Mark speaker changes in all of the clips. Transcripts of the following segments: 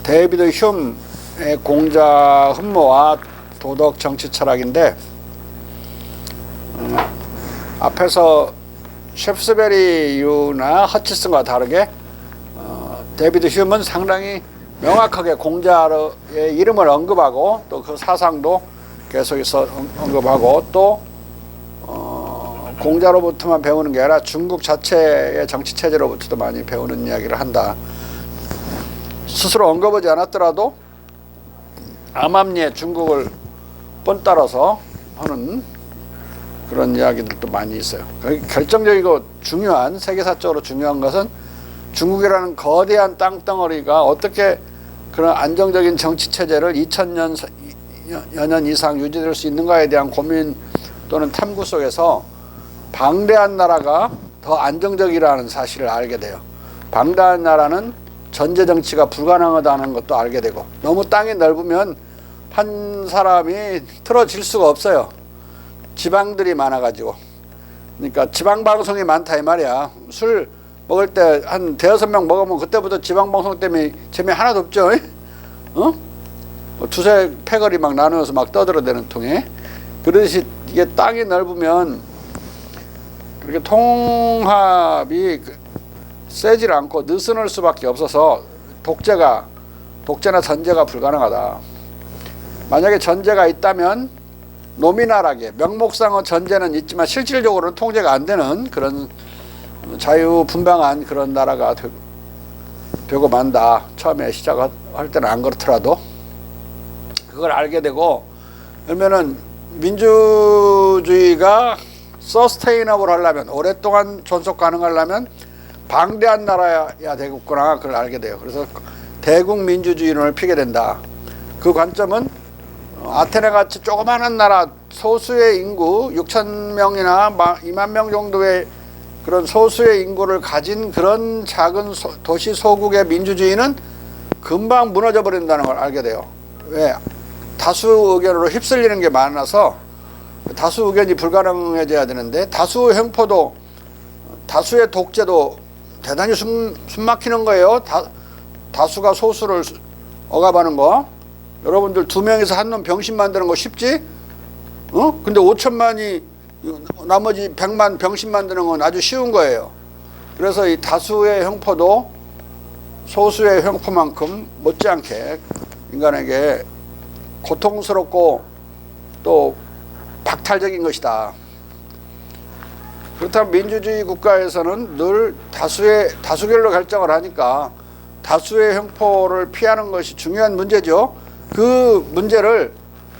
Speaker 1: 데이비드 휴메의 공자 흠모와 도덕 정치 철학인데, 앞에서 셰프스베리 유나 허치슨과 다르게 데이비드 휴메는 상당히 명확하게 공자의 이름을 언급하고 또 그 사상도 계속해서 언급하고, 또 공자로부터만 배우는 게 아니라 중국 자체의 정치체제로부터도 많이 배우는 이야기를 한다. 스스로 언급하지 않았더라도 암암리에 중국을 뻔따라서 하는 그런 이야기들도 많이 있어요. 결정적이고 중요한, 세계사적으로 중요한 것은 중국이라는 거대한 땅덩어리가 어떻게 그런 안정적인 정치체제를 2000년 이상 유지될 수 있는가에 대한 고민 또는 탐구 속에서 방대한 나라가 더 안정적이라는 사실을 알게 돼요. 방대한 나라는 전제 정치가 불가능하다는 것도 알게 되고, 너무 땅이 넓으면 한 사람이 틀어질 수가 없어요. 지방들이 많아가지고. 그러니까 지방방송이 많다 이 말이야. 술 먹을 때 한 대여섯 명 먹으면 그때부터 지방방송 때문에 재미 하나도 없죠. 어? 두세 패거리 막 나누어서 막 떠들어대는 통에. 그러듯이 이게 땅이 넓으면 그렇게 통합이 세질 않고 느슨할 수밖에 없어서 독재나 전제가 불가능하다. 만약에 전제가 있다면 노미날하게, 명목상의 전제는 있지만 실질적으로는 통제가 안 되는 그런 자유분방한 그런 나라가 되고 만다. 처음에 시작할 때는 안 그렇더라도 그걸 알게 되고, 그러면은 민주주의가 서스테이너블 하려면, 오랫동안 존속 가능하려면 방대한 나라야 되겠구나, 그걸 알게 돼요. 그래서 대국민주주의론을 피게 된다. 그 관점은 아테네 같이 조그마한 나라, 소수의 인구 6,000명이나 2만 명 정도의 그런 소수의 인구를 가진 그런 작은 도시 소국의 민주주의는 금방 무너져 버린다는 걸 알게 돼요. 왜? 다수 의견으로 휩쓸리는 게 많아서 다수 의견이 불가능해져야 되는데, 다수 횡포도, 다수의 독재도 대단히 숨막히는 거예요. 다수가 소수를 억압하는 거. 여러분들 2명에서 한 놈 병신 만드는 거 쉽지? 근데 5천만이 나머지 100만 병신 만드는 건 아주 쉬운 거예요. 그래서 이 다수의 횡포도 소수의 횡포만큼 못지않게 인간에게 고통스럽고 또 박탈적인 것이다. 그렇다면 민주주의 국가에서는 늘 다수결로 결정을 하니까 다수의 횡포를 피하는 것이 중요한 문제죠. 그 문제를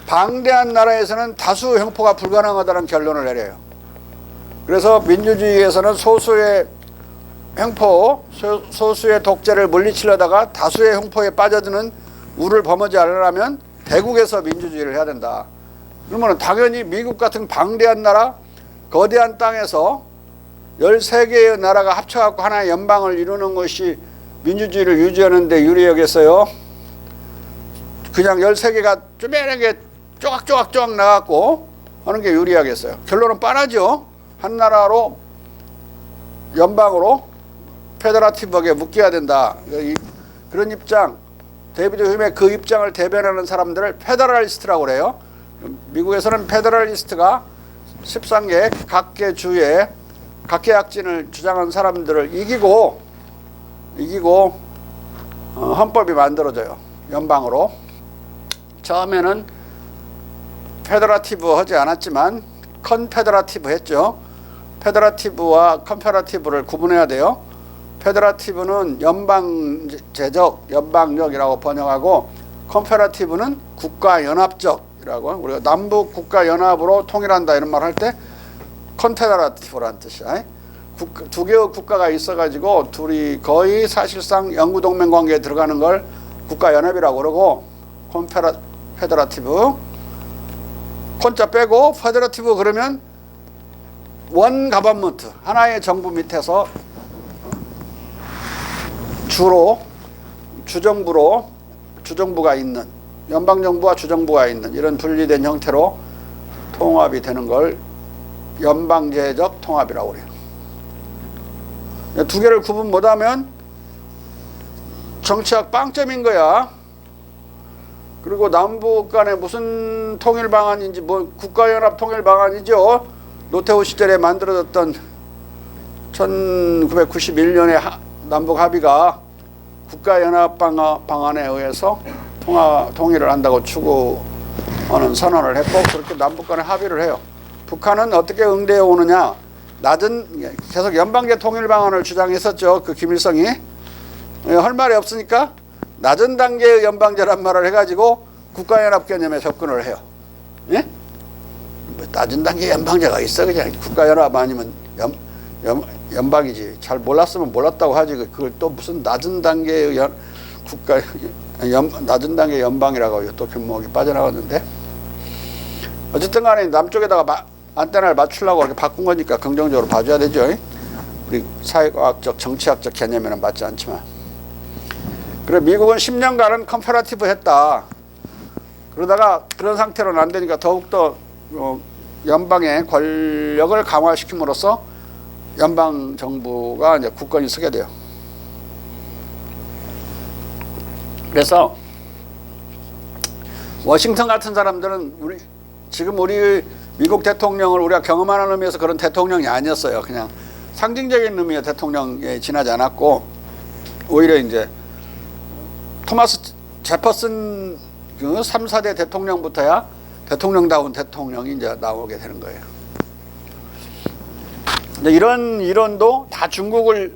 Speaker 1: 방대한 나라에서는 다수 횡포가 불가능하다는 결론을 내려요. 그래서 민주주의에서는 소수의 횡포, 소수의 독재를 물리치려다가 다수의 횡포에 빠져드는 우를 범하지 않으려면 대국에서 민주주의를 해야 된다. 그러면 당연히 미국 같은 방대한 나라, 거대한 땅에서 13개의 나라가 합쳐갖고 하나의 연방을 이루는 것이 민주주의를 유지하는 데 유리하겠어요? 그냥 13개가 쪼매하게 쪼각쪼각 나갖고 하는 게 유리하겠어요? 결론은 뻔하죠. 한 나라로, 연방으로 페더라티브하게 묶여야 된다. 그런 입장, 데이비드 휴메 그 입장을 대변하는 사람들을 페더럴리스트라고 그래요. 미국에서는 페더럴리스트가 13개 각계 주에 각계약진을 주장한 사람들을 이기고 헌법이 만들어져요. 연방으로. 처음에는 페더라티브 하지 않았지만 컨페더라티브 했죠. 페더라티브와 컨페더라티브를 구분해야 돼요. 페더라티브는 연방제적, 연방력이라고 번역하고, 컨페더라티브는 국가연합적이라고, 우리가 남북 국가연합으로 통일한다 이런 말 할 때 컨페더라티브라는 뜻이야. 두 개의 국가가 있어가지고 둘이 거의 사실상 영구동맹 관계에 들어가는 걸 국가연합이라고 그러고, 페더라티브, 콘자 빼고 페더라티브 그러면 원 가버먼트, 하나의 정부 밑에서 주로 주정부가 있는, 연방정부와 주정부가 있는 이런 분리된 형태로 통합이 되는 걸 연방제적 통합이라고 그래요. 두 개를 구분 못하면 정치학 빵점인 거야. 그리고 남북 간에 무슨 통일 방안인지 뭐 국가연합 통일 방안이죠. 노태우 시절에 만들어졌던 1991년에 남북 합의가 국가연합 방안에 의해서 통일을 한다고 추구하는 선언을 했고 그렇게 남북 간에 합의를 해요. 북한은 어떻게 응대해 오느냐. 계속 연방제 통일 방안을 주장했었죠. 그 김일성이. 할 말이 없으니까 낮은 단계의 연방제란 말을 해가지고 국가연합 개념에 접근을 해요. 예? 뭐 낮은 단계 연방제가 있어. 그냥 국가연합 아니면 연방이지. 잘 몰랐으면 몰랐다고 하지. 그걸 또 무슨 낮은 단계의 낮은 단계 연방이라고 또 교목이 빠져나갔는데 어쨌든 간에 남쪽에다가 안테나를 맞추려고 이렇게 바꾼 거니까 긍정적으로 봐줘야 되죠. 우리 사회과학적 정치학적 개념에는 맞지 않지만 그래 미국은 10년간은 컴패러티브 했다. 그러다가 그런 상태로는 안 되니까 더욱더 연방의 권력을 강화시킴으로써 연방 정부가 이제 국권이 서게 돼요. 그래서 워싱턴 같은 사람들은 지금 우리 미국 대통령을 우리가 경험하는 의미에서 그런 대통령이 아니었어요. 그냥 상징적인 의미의 대통령에 지나지 않았고 오히려 이제 토마스 제퍼슨 그 3, 4대 대통령부터야 대통령다운 대통령이 이제 나오게 되는 거예요. 근데 이런 이론도 다 중국을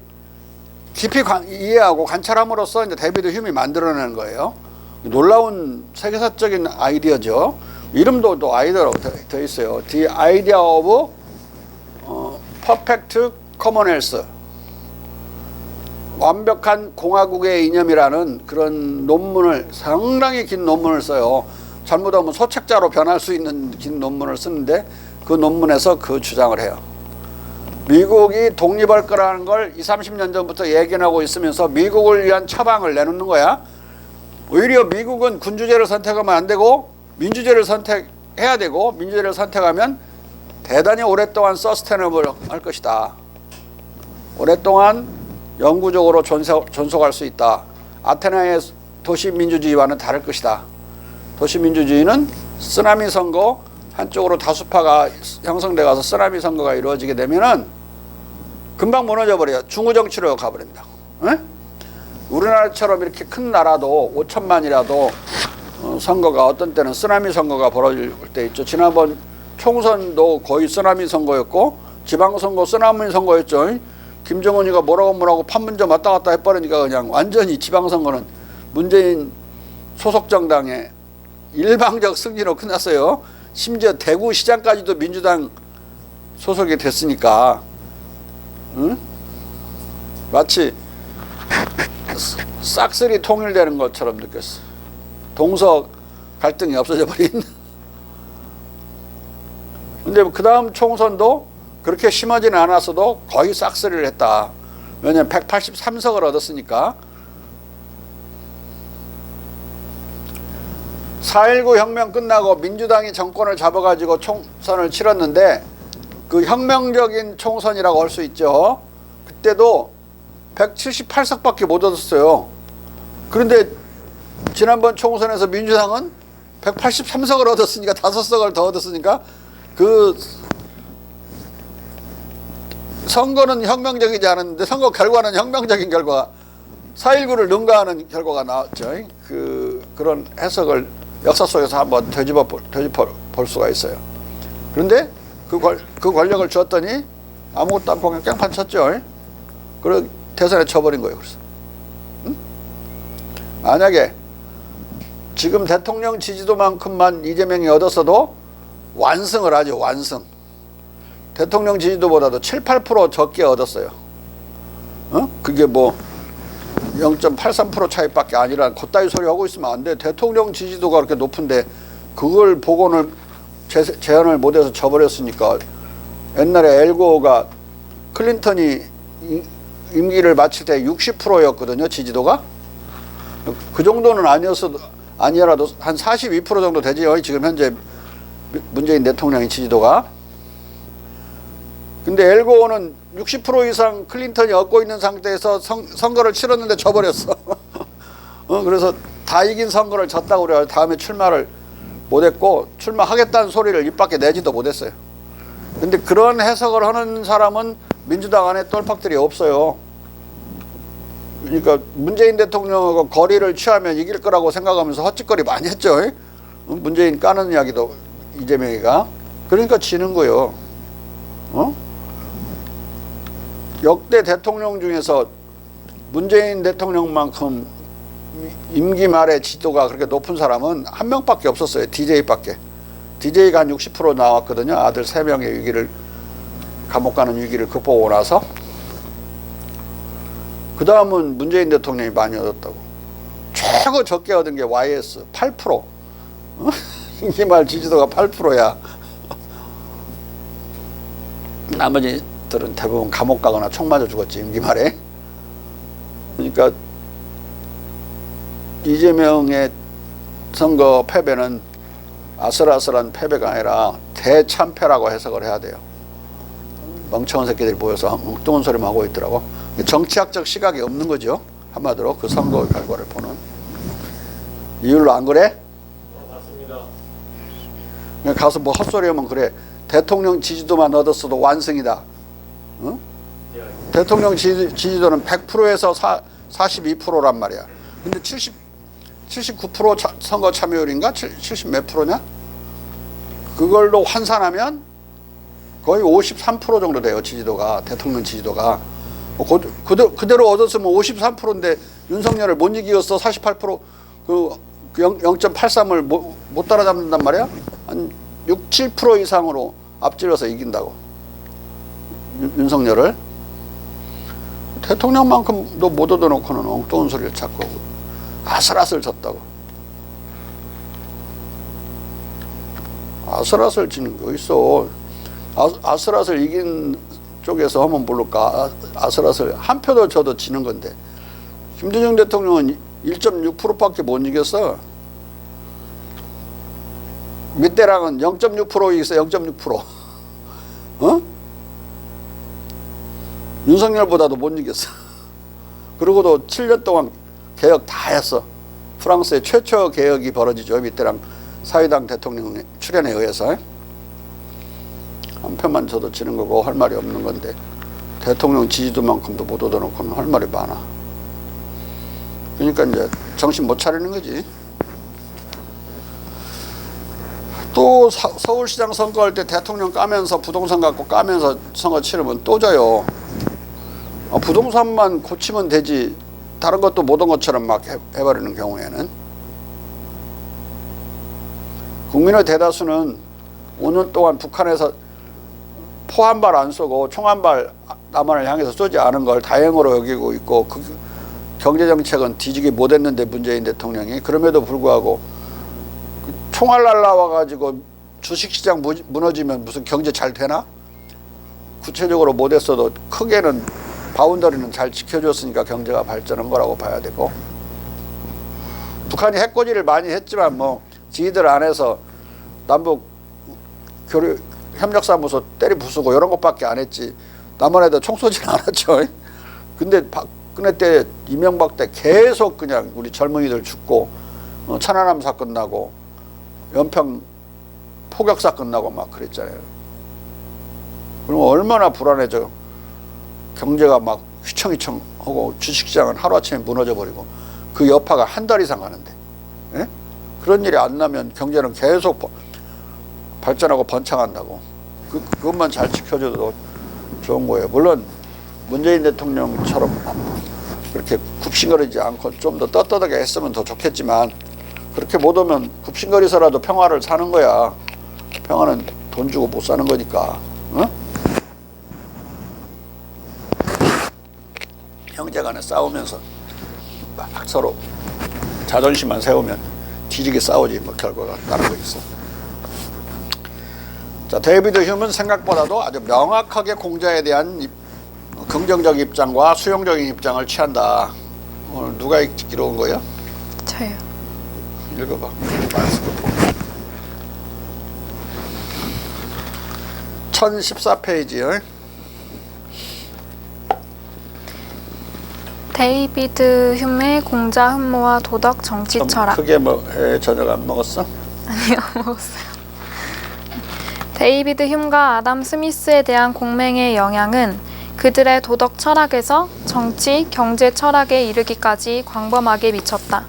Speaker 1: 깊이 이해하고 관찰함으로써 이제 데이비드 휴미 만들어내는 거예요. 놀라운 세계사적인 아이디어죠. 이름도 또 아이디어라고 되어 있어요. The Idea of Perfect Commonwealth. 완벽한 공화국의 이념이라는 그런 논문을 상당히 긴 논문을 써요. 잘못하면 소책자로 변할 수 있는 긴 논문을 쓰는데 그 논문에서 그 주장을 해요. 미국이 독립할 거라는 걸 20, 30년 전부터 예견하고 있으면서 미국을 위한 처방을 내놓는 거야. 오히려 미국은 군주제를 선택하면 안 되고 민주제를 선택해야 되고 민주제를 선택하면 대단히 오랫동안 서스테너블 할 것이다. 오랫동안 영구적으로 존속할 수 있다. 아테나의 도시민주주의와는 다를 것이다. 도시민주주의는 쓰나미 선거 한쪽으로 다수파가 형성돼 가서 쓰나미 선거가 이루어지게 되면은 금방 무너져 버려요. 중후 정치로 가버린다. 에? 우리나라처럼 이렇게 큰 나라도 5천만이라도 선거가 어떤 때는 쓰나미 선거가 벌어질 때 있죠. 지난번 총선도 거의 쓰나미 선거였고 지방선거 쓰나미 선거였죠. 김정은이가 뭐라고 판문점 왔다 갔다 해버리니까 그냥 완전히 지방선거는 문재인 소속 정당의 일방적 승리로 끝났어요. 심지어 대구시장까지도 민주당 소속이 됐으니까 응? 마치 싹쓸이 통일되는 것처럼 느꼈어. 동서 갈등이 없어져 버린. 근데 그 다음 총선도 그렇게 심하지는 않았어도 거의 싹쓸이를 했다. 왜냐하면 183석을 얻었으니까. 4.19 혁명 끝나고 민주당이 정권을 잡아가지고 총선을 치렀는데 그 혁명적인 총선이라고 할 수 있죠. 그때도 178석밖에 못 얻었어요. 그런데 지난번 총선에서 민주당은 183석을 얻었으니까 5석을 더 얻었으니까 그 선거는 혁명적이지 않았는데 선거 결과는 혁명적인 결과 4.19를 능가하는 결과가 나왔죠. 그런 해석을 역사 속에서 한번 되짚어 볼 수가 있어요. 그런데 그 권력을 줬더니 아무것도 안 보고 깽판 쳤죠. 그리고 대선에 쳐버린 거예요. 그래서 만약에 지금 대통령 지지도만큼만 이재명이 얻었어도 완승을 하죠. 완승. 대통령 지지도보다도 7, 8% 적게 얻었어요. 그게 뭐 0.83% 차이밖에 아니라 그따위 소리 하고 있으면 안 돼. 대통령 지지도가 그렇게 높은데 그걸 복원을 재현을 못해서 져버렸으니까. 옛날에 엘고가 클린턴이 임기를 마칠 때 60%였거든요. 지지도가. 그 정도는 아니어라도 한 42% 정도 되지요. 지금 현재 문재인 대통령의 지지도가. 근데 엘고는 60% 이상 클린턴이 얻고 있는 상태에서 선거를 치렀는데 져버렸어. 그래서 다 이긴 선거를 졌다고 그래요. 다음에 출마를 못했고 출마하겠다는 소리를 입 밖에 내지도 못했어요. 근데 그런 해석을 하는 사람은 민주당 안에 똘팍들이 없어요. 그러니까 문재인 대통령하고 거리를 취하면 이길 거라고 생각하면서 헛짓거리 많이 했죠. 문재인 까는 이야기도 이재명이가. 그러니까 지는 거예요. 역대 대통령 중에서 문재인 대통령만큼 임기 말에 지도가 그렇게 높은 사람은 한 명밖에 없었어요. DJ밖에. DJ가 한 60% 나왔거든요. 아들 3명의 위기를, 감옥 가는 위기를 극복하고 나서. 그 다음은 문재인 대통령이 많이 얻었다고. 최고 적게 얻은 게 YS 8%. 임기 말 지지도가 8%야. 나머지들은 대부분 감옥 가거나 총 맞아 죽었지, 임기 말에. 그러니까 이재명의 선거 패배는 아슬아슬한 패배가 아니라 대참패라고 해석을 해야 돼요. 멍청한 새끼들이 모여서 엉뚱한 소리만 하고 있더라고. 정치학적 시각이 없는 거죠. 한마디로 그 선거 결과를 보는. 이율로 안 그래?
Speaker 2: 맞습니다.
Speaker 1: 가서 뭐 헛소리 하면 그래. 대통령 지지도만 얻었어도 완승이다. 응?
Speaker 2: 예.
Speaker 1: 대통령 지지도는 100%에서 42%란 말이야. 근데 79% 선거 참여율인가? 70 몇 프로냐? 그걸로 환산하면 거의 53% 정도 돼요. 지지도가. 대통령 지지도가. 그대로 얻었으면 53%인데 윤석열을 못 이겼어. 48%. 그 0.83을 못 따라잡는단 말이야. 한 6, 7% 이상으로 앞질러서 이긴다고. 윤석열을. 대통령만큼도 못 얻어놓고는 엉뚱한 소리를 찾고 아슬아슬 졌다고. 아슬아슬 지는 거 있어. 아슬아슬 이긴 쪽에서 하면 모를까. 아슬아슬 한 표도 줘도 지는 건데. 김대중 대통령은 1.6%밖에 못 이겼어. 밑대랑은 0.6% 이겼어. 0.6%. 윤석열보다도 못 이겼어. 그러고도 7년 동안 개혁 다 했어. 프랑스의 최초 개혁이 벌어지죠. 밑대랑 사회당 대통령 출연에 의해서. 한 표만 줘도 지는 거고 할 말이 없는 건데 대통령 지지도만큼도 못 얻어놓고는 할 말이 많아. 그러니까 이제 정신 못 차리는 거지. 또 서울시장 선거할 때 대통령 까면서 부동산 갖고 까면서 선거 치르면 또 져요. 부동산만 고치면 되지 다른 것도 못 온 것처럼 막 해버리는 경우에는. 국민의 대다수는 5년 동안 북한에서 포 한 발 안 쏘고 총 한 발 남한을 향해서 쏘지 않은 걸 다행으로 여기고 있고, 그 경제정책은 뒤지게 못했는데 문재인 대통령이. 그럼에도 불구하고 총알 날라와가지고 주식시장 무너지면 무슨 경제 잘 되나? 구체적으로 못했어도 크게는 바운더리는 잘 지켜줬으니까 경제가 발전한 거라고 봐야 되고, 북한이 해코지를 많이 했지만 뭐 지들 안에서 남북 교류 협력사무소 때리 부수고 이런 것밖에 안 했지 남한에다 총 쏘지는 않았죠. 근데 박근혜 때, 이명박 때 계속 그냥 우리 젊은이들 죽고, 천안함 사건 나고 연평 포격 사건 나고 막 그랬잖아요. 그럼 얼마나 불안해져. 경제가 막 휘청휘청하고 주식시장은 하루아침에 무너져 버리고 그 여파가 한 달 이상 가는데, 예? 그런 일이 안 나면 경제는 계속 발전하고 번창한다고. 그것만 잘 지켜줘도 좋은 거예요. 물론 문재인 대통령처럼 그렇게 굽신거리지 않고 좀 더 떳떳하게 했으면 더 좋겠지만, 그렇게 못 오면 굽신거리서라도 평화를 사는 거야. 평화는 돈 주고 못 사는 거니까. 형제간에 싸우면서 막 서로 자존심만 세우면 뒤지게 싸우지 뭐 결과가 나는 거 있어. 자, 데이비드 휴먼 생각보다도 아주 명확하게 공자에 대한 긍정적 입장과 수용적인 입장을 취한다. 오늘 누가 읽기로 온 거야?
Speaker 3: 저요.
Speaker 1: 읽어봐. 1014페이지요.
Speaker 2: 데이비드 휴메의 공자 흠모와 도덕 정치 철학.
Speaker 1: 크게 뭐 저녁 안 먹었어?
Speaker 2: 아니요, 먹었어요. 데이비드 휴메과 아담 스미스에 대한 공맹의 영향은 그들의 도덕 철학에서 정치, 경제 철학에 이르기까지 광범하게 미쳤다.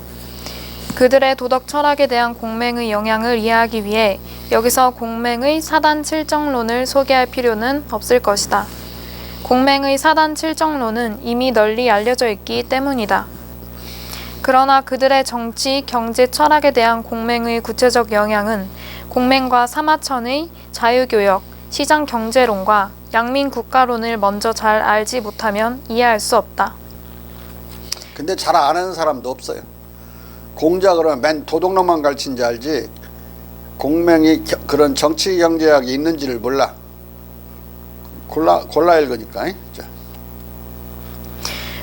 Speaker 2: 그들의 도덕 철학에 대한 공맹의 영향을 이해하기 위해 여기서 공맹의 사단 칠정론을 소개할 필요는 없을 것이다. 공맹의 사단 칠정론은 이미 널리 알려져 있기 때문이다. 그러나 그들의 정치, 경제 철학에 대한 공맹의 구체적 영향은 공맹과 사마천의 자유교역, 시장경제론과 양민국가론을 먼저 잘 알지 못하면 이해할 수 없다.
Speaker 1: 근데 잘 아는 사람도 없어요. 공자 그러면 맨 도덕론만 가르친지 알지 공맹이 그런 정치 경제학이 있는지를 몰라. 골라 읽으니까. 자.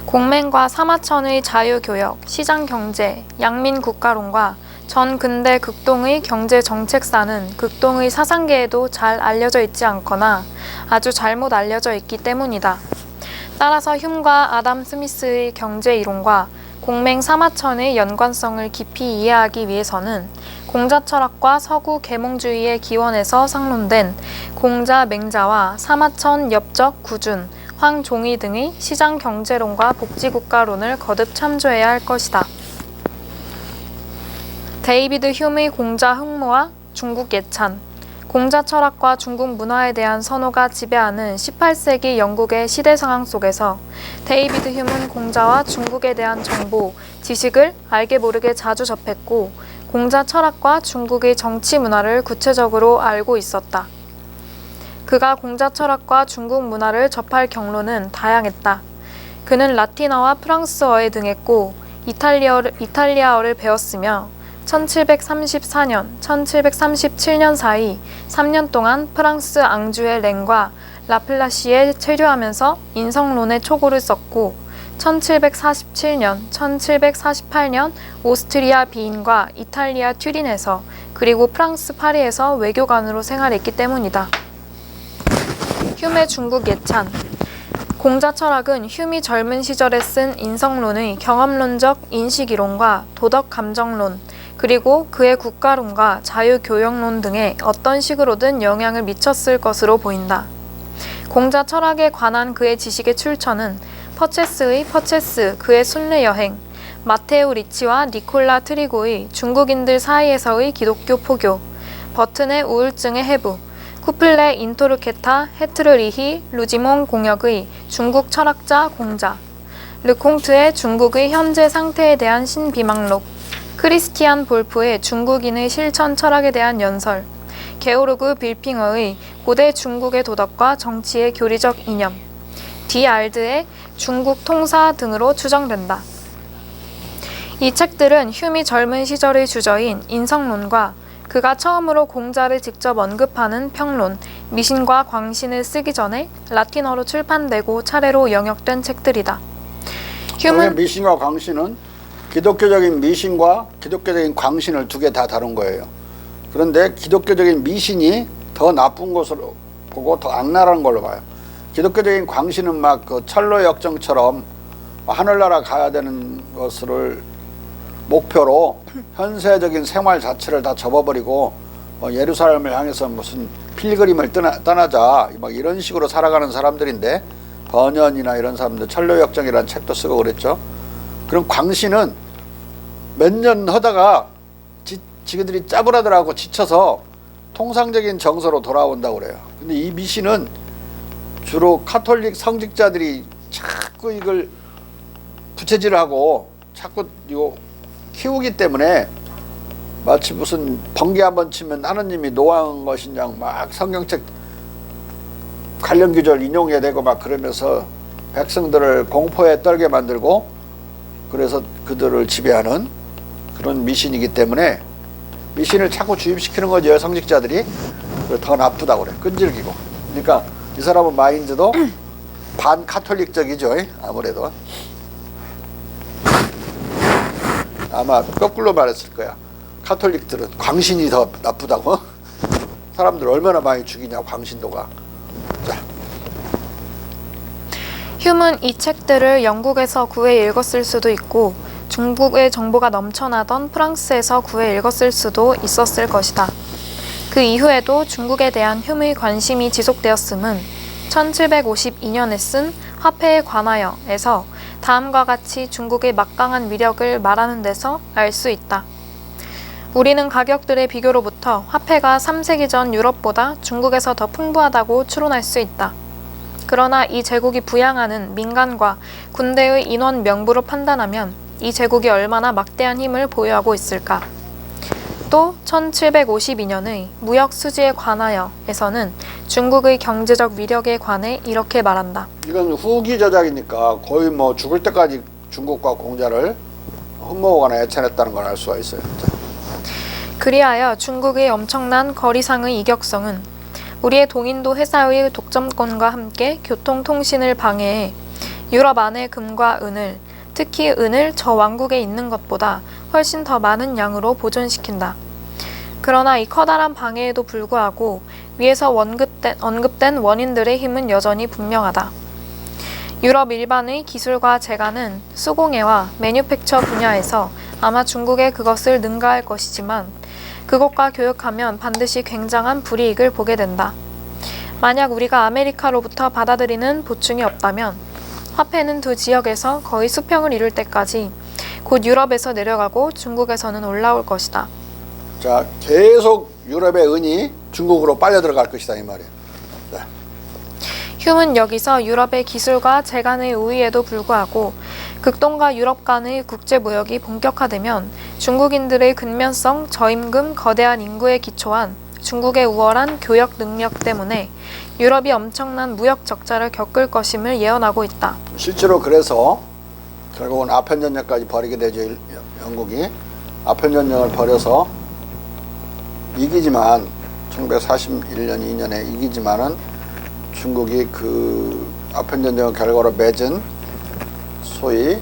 Speaker 2: 공맹과 사마천의 자유교역, 시장경제, 양민국가론과 전 근대 극동의 경제정책사는 극동의 사상계에도 잘 알려져 있지 않거나 아주 잘못 알려져 있기 때문이다. 따라서 흉과 아담 스미스의 경제이론과 공맹 사마천의 연관성을 깊이 이해하기 위해서는 공자철학과 서구 계몽주의의 기원에서 상론된 공자 맹자와 사마천 엽적 구준, 황종이 등의 시장경제론과 복지국가론을 거듭 참조해야 할 것이다. 데이비드 휴메의 공자 흠모와 중국 예찬. 공자 철학과 중국 문화에 대한 선호가 지배하는 18세기 영국의 시대 상황 속에서 데이비드 휴메는 공자와 중국에 대한 정보, 지식을 알게 모르게 자주 접했고 공자 철학과 중국의 정치 문화를 구체적으로 알고 있었다. 그가 공자 철학과 중국 문화를 접할 경로는 다양했다. 그는 라틴어와 프랑스어에 등했고 이탈리아어를 배웠으며 1734년, 1737년 사이 3년 동안 프랑스 앙주의 랭과 라플라시에 체류하면서 인성론의 초고를 썼고 1747년, 1748년 오스트리아 비인과 이탈리아 튜린에서 그리고 프랑스 파리에서 외교관으로 생활했기 때문이다. 휴메 중국 예찬. 공자 철학은 휴미 젊은 시절에 쓴 인성론의 경험론적 인식이론과 도덕 감정론, 그리고 그의 국가론과 자유교역론 등에 어떤 식으로든 영향을 미쳤을 것으로 보인다. 공자 철학에 관한 그의 지식의 출처는 퍼체스의 퍼체스, 그의 순례 여행, 마테오 리치와 니콜라 트리고의 중국인들 사이에서의 기독교 포교, 버튼의 우울증의 해부, 쿠플레 인토르케타 헤트르리히 루지몽 공역의 중국 철학자 공자, 르콩트의 중국의 현재 상태에 대한 신비망록, 크리스티안 볼프의 중국인의 실천 철학에 대한 연설, 게오르그 빌핑어의 고대 중국의 도덕과 정치의 교리적 이념, 디알드의 중국 통사 등으로 추정된다. 이 책들은 휴미 젊은 시절의 주저인 인성론과 그가 처음으로 공자를 직접 언급하는 평론, 미신과 광신을 쓰기 전에 라틴어로 출판되고 차례로 영역된 책들이다.
Speaker 1: 미신과 광신은 기독교적인 미신과 기독교적인 광신을 두 개 다 다룬 거예요. 그런데 기독교적인 미신이 더 나쁜 것으로 보고 더 악랄한 걸로 봐요. 기독교적인 광신은 막 그 철로 역정처럼 하늘나라 가야 되는 것을 목표로 현세적인 생활 자체를 다 접어버리고 예루살렘을 향해서 무슨 필그림을 떠나자 막 이런 식으로 살아가는 사람들인데, 번연이나 이런 사람들 철로역정이라는 책도 쓰고 그랬죠. 그럼 광신은 몇 년 하다가 지그들이 짜부라들하고 지쳐서 통상적인 정서로 돌아온다고 그래요. 근데 이 미신은 주로 카톨릭 성직자들이 자꾸 이걸 부채질하고 자꾸 이거 키우기 때문에 마치 무슨 번개 한번 치면 하느님이 노한 것이냐 막 성경책 관련 구절 인용해야 되고 막 그러면서 백성들을 공포에 떨게 만들고, 그래서 그들을 지배하는 그런 미신이기 때문에 미신을 자꾸 주입시키는 거죠, 성직자들이. 더 나쁘다고 그래, 끈질기고. 그러니까 이 사람은 마인드도 반카톨릭적이죠, 아무래도. 아마 거꾸로 말했을 거야. 카톨릭들은 광신이 더 나쁘다고. 사람들 얼마나 많이 죽이냐, 광신도가. 자.
Speaker 2: 휴문 이 책들을 영국에서 구해 읽었을 수도 있고 중국의 정보가 넘쳐나던 프랑스에서 구해 읽었을 수도 있었을 것이다. 그 이후에도 중국에 대한 휴무의 관심이 지속되었음은 1752년에 쓴 화폐에 관하여에서 다음과 같이 중국의 막강한 위력을 말하는 데서 알 수 있다. 우리는 가격들의 비교로부터 화폐가 3세기 전 유럽보다 중국에서 더 풍부하다고 추론할 수 있다. 그러나 이 제국이 부양하는 민간과 군대의 인원 명부로 판단하면 이 제국이 얼마나 막대한 힘을 보유하고 있을까? 또 1752년의 무역 수지에 관하여에서는 중국의 경제적 위력에 관해 이렇게 말한다.
Speaker 1: 이건 후기 저작이니까 거의 뭐 죽을 때까지 중국과 공자를 흠모하거나 애찬했다는 걸 알 수가 있어요.
Speaker 2: 그리하여 중국의 엄청난 거리상의 이격성은 우리의 동인도 회사의 독점권과 함께 교통통신을 방해해 유럽 안의 금과 은을, 특히 은을 저 왕국에 있는 것보다 훨씬 더 많은 양으로 보존시킨다. 그러나 이 커다란 방해에도 불구하고 위에서 언급된 원인들의 힘은 여전히 분명하다. 유럽 일반의 기술과 재간은 수공예와 매뉴팩처 분야에서 아마 중국에 그것을 능가할 것이지만 그것과 교역하면 반드시 굉장한 불이익을 보게 된다. 만약 우리가 아메리카로부터 받아들이는 보충이 없다면 화폐는 두 지역에서 거의 수평을 이룰 때까지 곧 유럽에서 내려가고 중국에서는 올라올 것이다.
Speaker 1: 자, 계속 유럽의 은이 중국으로 빨려 들어갈 것이다 이 말이에요. 네.
Speaker 2: 휴문 여기서 유럽의 기술과 재간의 우위에도 불구하고 극동과 유럽 간의 국제 무역이 본격화되면 중국인들의 근면성, 저임금, 거대한 인구에 기초한 중국의 우월한 교역 능력 때문에 유럽이 엄청난 무역 적자를 겪을 것임을 예언하고 있다. 실제로
Speaker 1: 그래서 결국은 아편전쟁까지 벌이게 되죠. 영국이 아편전쟁을 벌여서 이기지만 1941년 2년에 이기지만은 중국이 그 아편전쟁 결과로 맺은 소위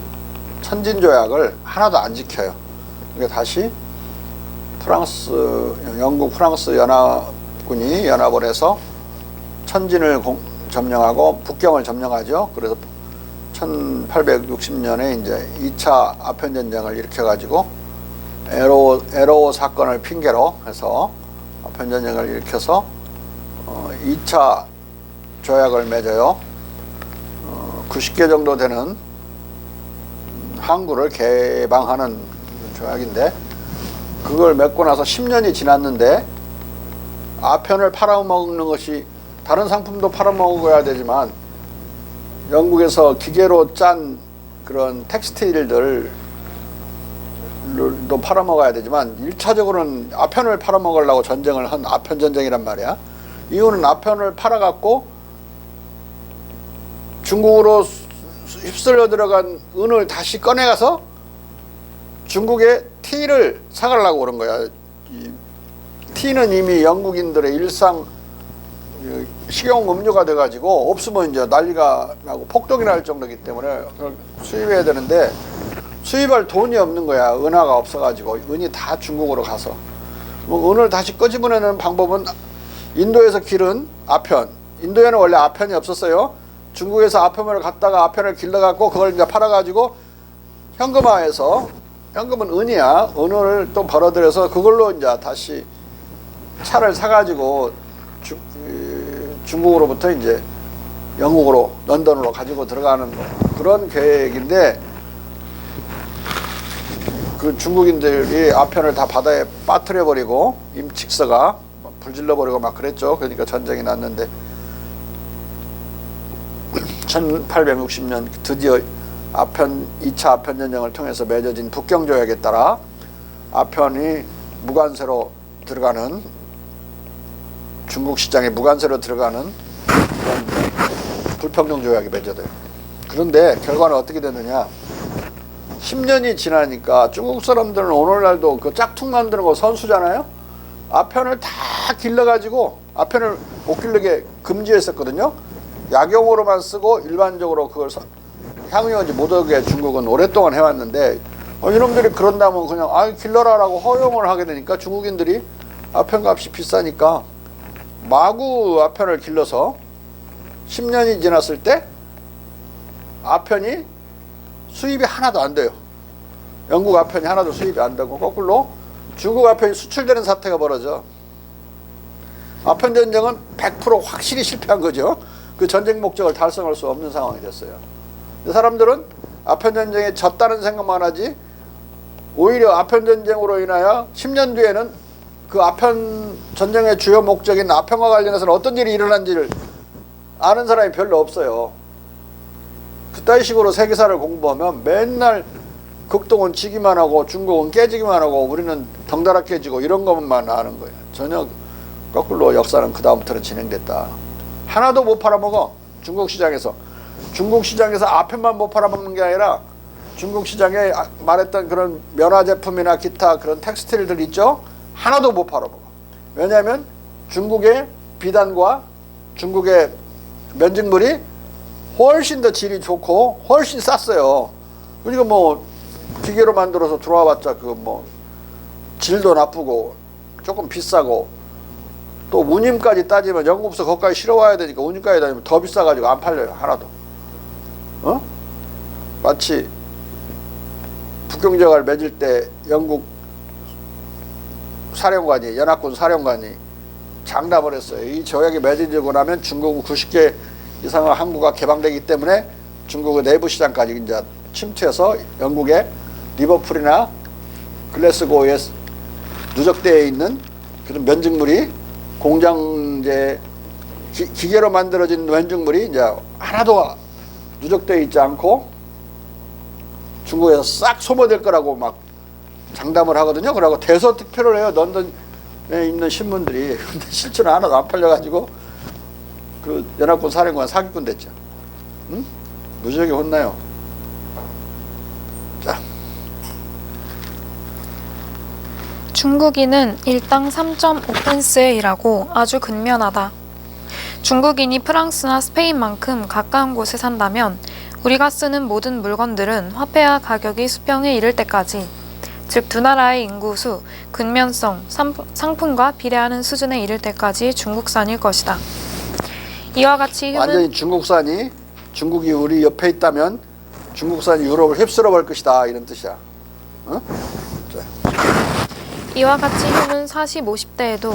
Speaker 1: 천진조약을 하나도 안 지켜요. 그러니까 다시 영국 프랑스 연합군이 연합을 해서 천진을 점령하고 북경을 점령하죠. 그래서 1860년에 이제 2차 아편전쟁을 일으켜가지고 에로 사건을 핑계로 해서 아편전쟁을 일으켜서 2차 조약을 맺어요. 90개 정도 되는 항구를 개방하는 조약인데 그걸 맺고 나서 10년이 지났는데 아편을 팔아먹는 것이 다른 상품도 팔아먹어야 되지만 영국에서 기계로 짠 그런 텍스타일들도 팔아먹어야 되지만 1차적으로는 아편을 팔아먹으려고 전쟁을 한 아편전쟁이란 말이야. 이유는 아편을 팔아갖고 중국으로 휩쓸려 들어간 은을 다시 꺼내가서 중국의 티를 사가려고 그런 거야. 이 티는 이미 영국인들의 일상 식용 음료가 돼가지고 없으면 이제 난리가 나고 폭동이 날 정도이기 때문에 그걸 수입해야 되는데 수입할 돈이 없는 거야. 은화가 없어가지고 은이 다 중국으로 가서 뭐 은을 다시 끄집어내는 방법은 인도에서 기른 아편. 인도에는 원래 아편이 없었어요. 중국에서 아편을 갖다가 아편을 길러갖고 그걸 이제 팔아가지고 현금화해서 현금은 은이야. 은을 또 벌어들여서 그걸로 이제 다시 차를 사가지고 중국으로부터 이제 영국으로 런던으로 가지고 들어가는 그런 계획인데 그 중국인들이 아편을 다 바다에 빠뜨려 버리고 임칙서가 불질러 버리고 막 그랬죠. 그러니까 전쟁이 났는데 1860년 드디어 2차 아편전쟁을 통해서 맺어진 북경조약에 따라 아편이 무관세로 들어가는 중국 시장에 무관세로 들어가는 그런 불평등 조약이 맺어져요. 그런데 결과는 어떻게 됐느냐? 10년이 지나니까 중국 사람들은 오늘날도 그 짝퉁 만드는 거 선수잖아요. 아편을 다 길러가지고 아편을 못 길르게 금지했었거든요. 약용으로만 쓰고 일반적으로 그걸 향유하지 못하게 중국은 오랫동안 해왔는데 이놈들이 그런다면 그냥 길러라라고 허용을 하게 되니까 중국인들이 아편값이 비싸니까 마구 아편을 길러서 10년이 지났을 때 아편이 수입이 하나도 안 돼요. 영국 아편이 하나도 수입이 안 되고 거꾸로 중국 아편이 수출되는 사태가 벌어져. 아편 전쟁은 100% 확실히 실패한 거죠. 그 전쟁 목적을 달성할 수 없는 상황이 됐어요. 사람들은 아편 전쟁에 졌다는 생각만 하지 오히려 아편 전쟁으로 인하여 10년 뒤에는 그 아편 전쟁의 주요 목적인 아편과 관련해서는 어떤 일이 일어난지를 아는 사람이 별로 없어요. 그따위 식으로 세계사를 공부하면 맨날 극동은 지기만 하고 중국은 깨지기만 하고 우리는 덩달아 깨지고 이런 것만 아는 거예요. 전혀 거꾸로 역사는 그 다음부터는 진행됐다. 하나도 못 팔아먹어. 중국 시장에서. 중국 시장에서 아편만 못 팔아먹는 게 아니라 중국 시장에 말했던 그런 면화 제품이나 기타 그런 텍스틸들 있죠? 하나도 못 팔아먹어. 왜냐하면 중국의 비단과 중국의 면직물이 훨씬 더 질이 좋고 훨씬 쌌어요. 그러니까 뭐 기계로 만들어서 들어와봤자 그 뭐 질도 나쁘고 조금 비싸고 또 운임까지 따지면 영국서 거기까지 실어와야 되니까 운임까지 따지면 더 비싸가지고 안 팔려요. 하나도. 어? 마치 북경제각을 맺을 때 영국 사령관이 연합군 사령관이 장담을 했어요. 이 조약이 맺어지고 나면 중국은 90개 이상의 항구가 개방되기 때문에 중국의 내부 시장까지 이제 침투해서 영국의 리버풀이나 글래스고에 누적되어 있는 그런 면직물이 공장 이제 기계로 만들어진 면직물이 이제 하나도 누적되어 있지 않고 중국에서 싹 소모될 거라고 막 장담을 하거든요. 그러고 대서특필을 해요. 런던에 있는 신문들이. 근데 실제로 하나도 안 팔려가지고 그 연합군 사령관 사기꾼 됐죠. 응? 무지하게 혼나요. 자.
Speaker 2: 중국인은 일당 3.5펜스에 일하고 아주 근면하다. 중국인이 프랑스나 스페인만큼 가까운 곳에 산다면 우리가 쓰는 모든 물건들은 화폐와 가격이 수평에 이를 때까지, 즉 두 나라의 인구수, 근면성, 상품과 비례하는 수준에 이를 때까지 중국산일 것이다. 이와 같이
Speaker 1: 완전히 중국산이 중국이 우리 옆에 있다면 중국산이 유럽을 휩쓸어 볼 것이다 이런 뜻이야. 어?
Speaker 2: 이와 같이 휴는 40, 50대에도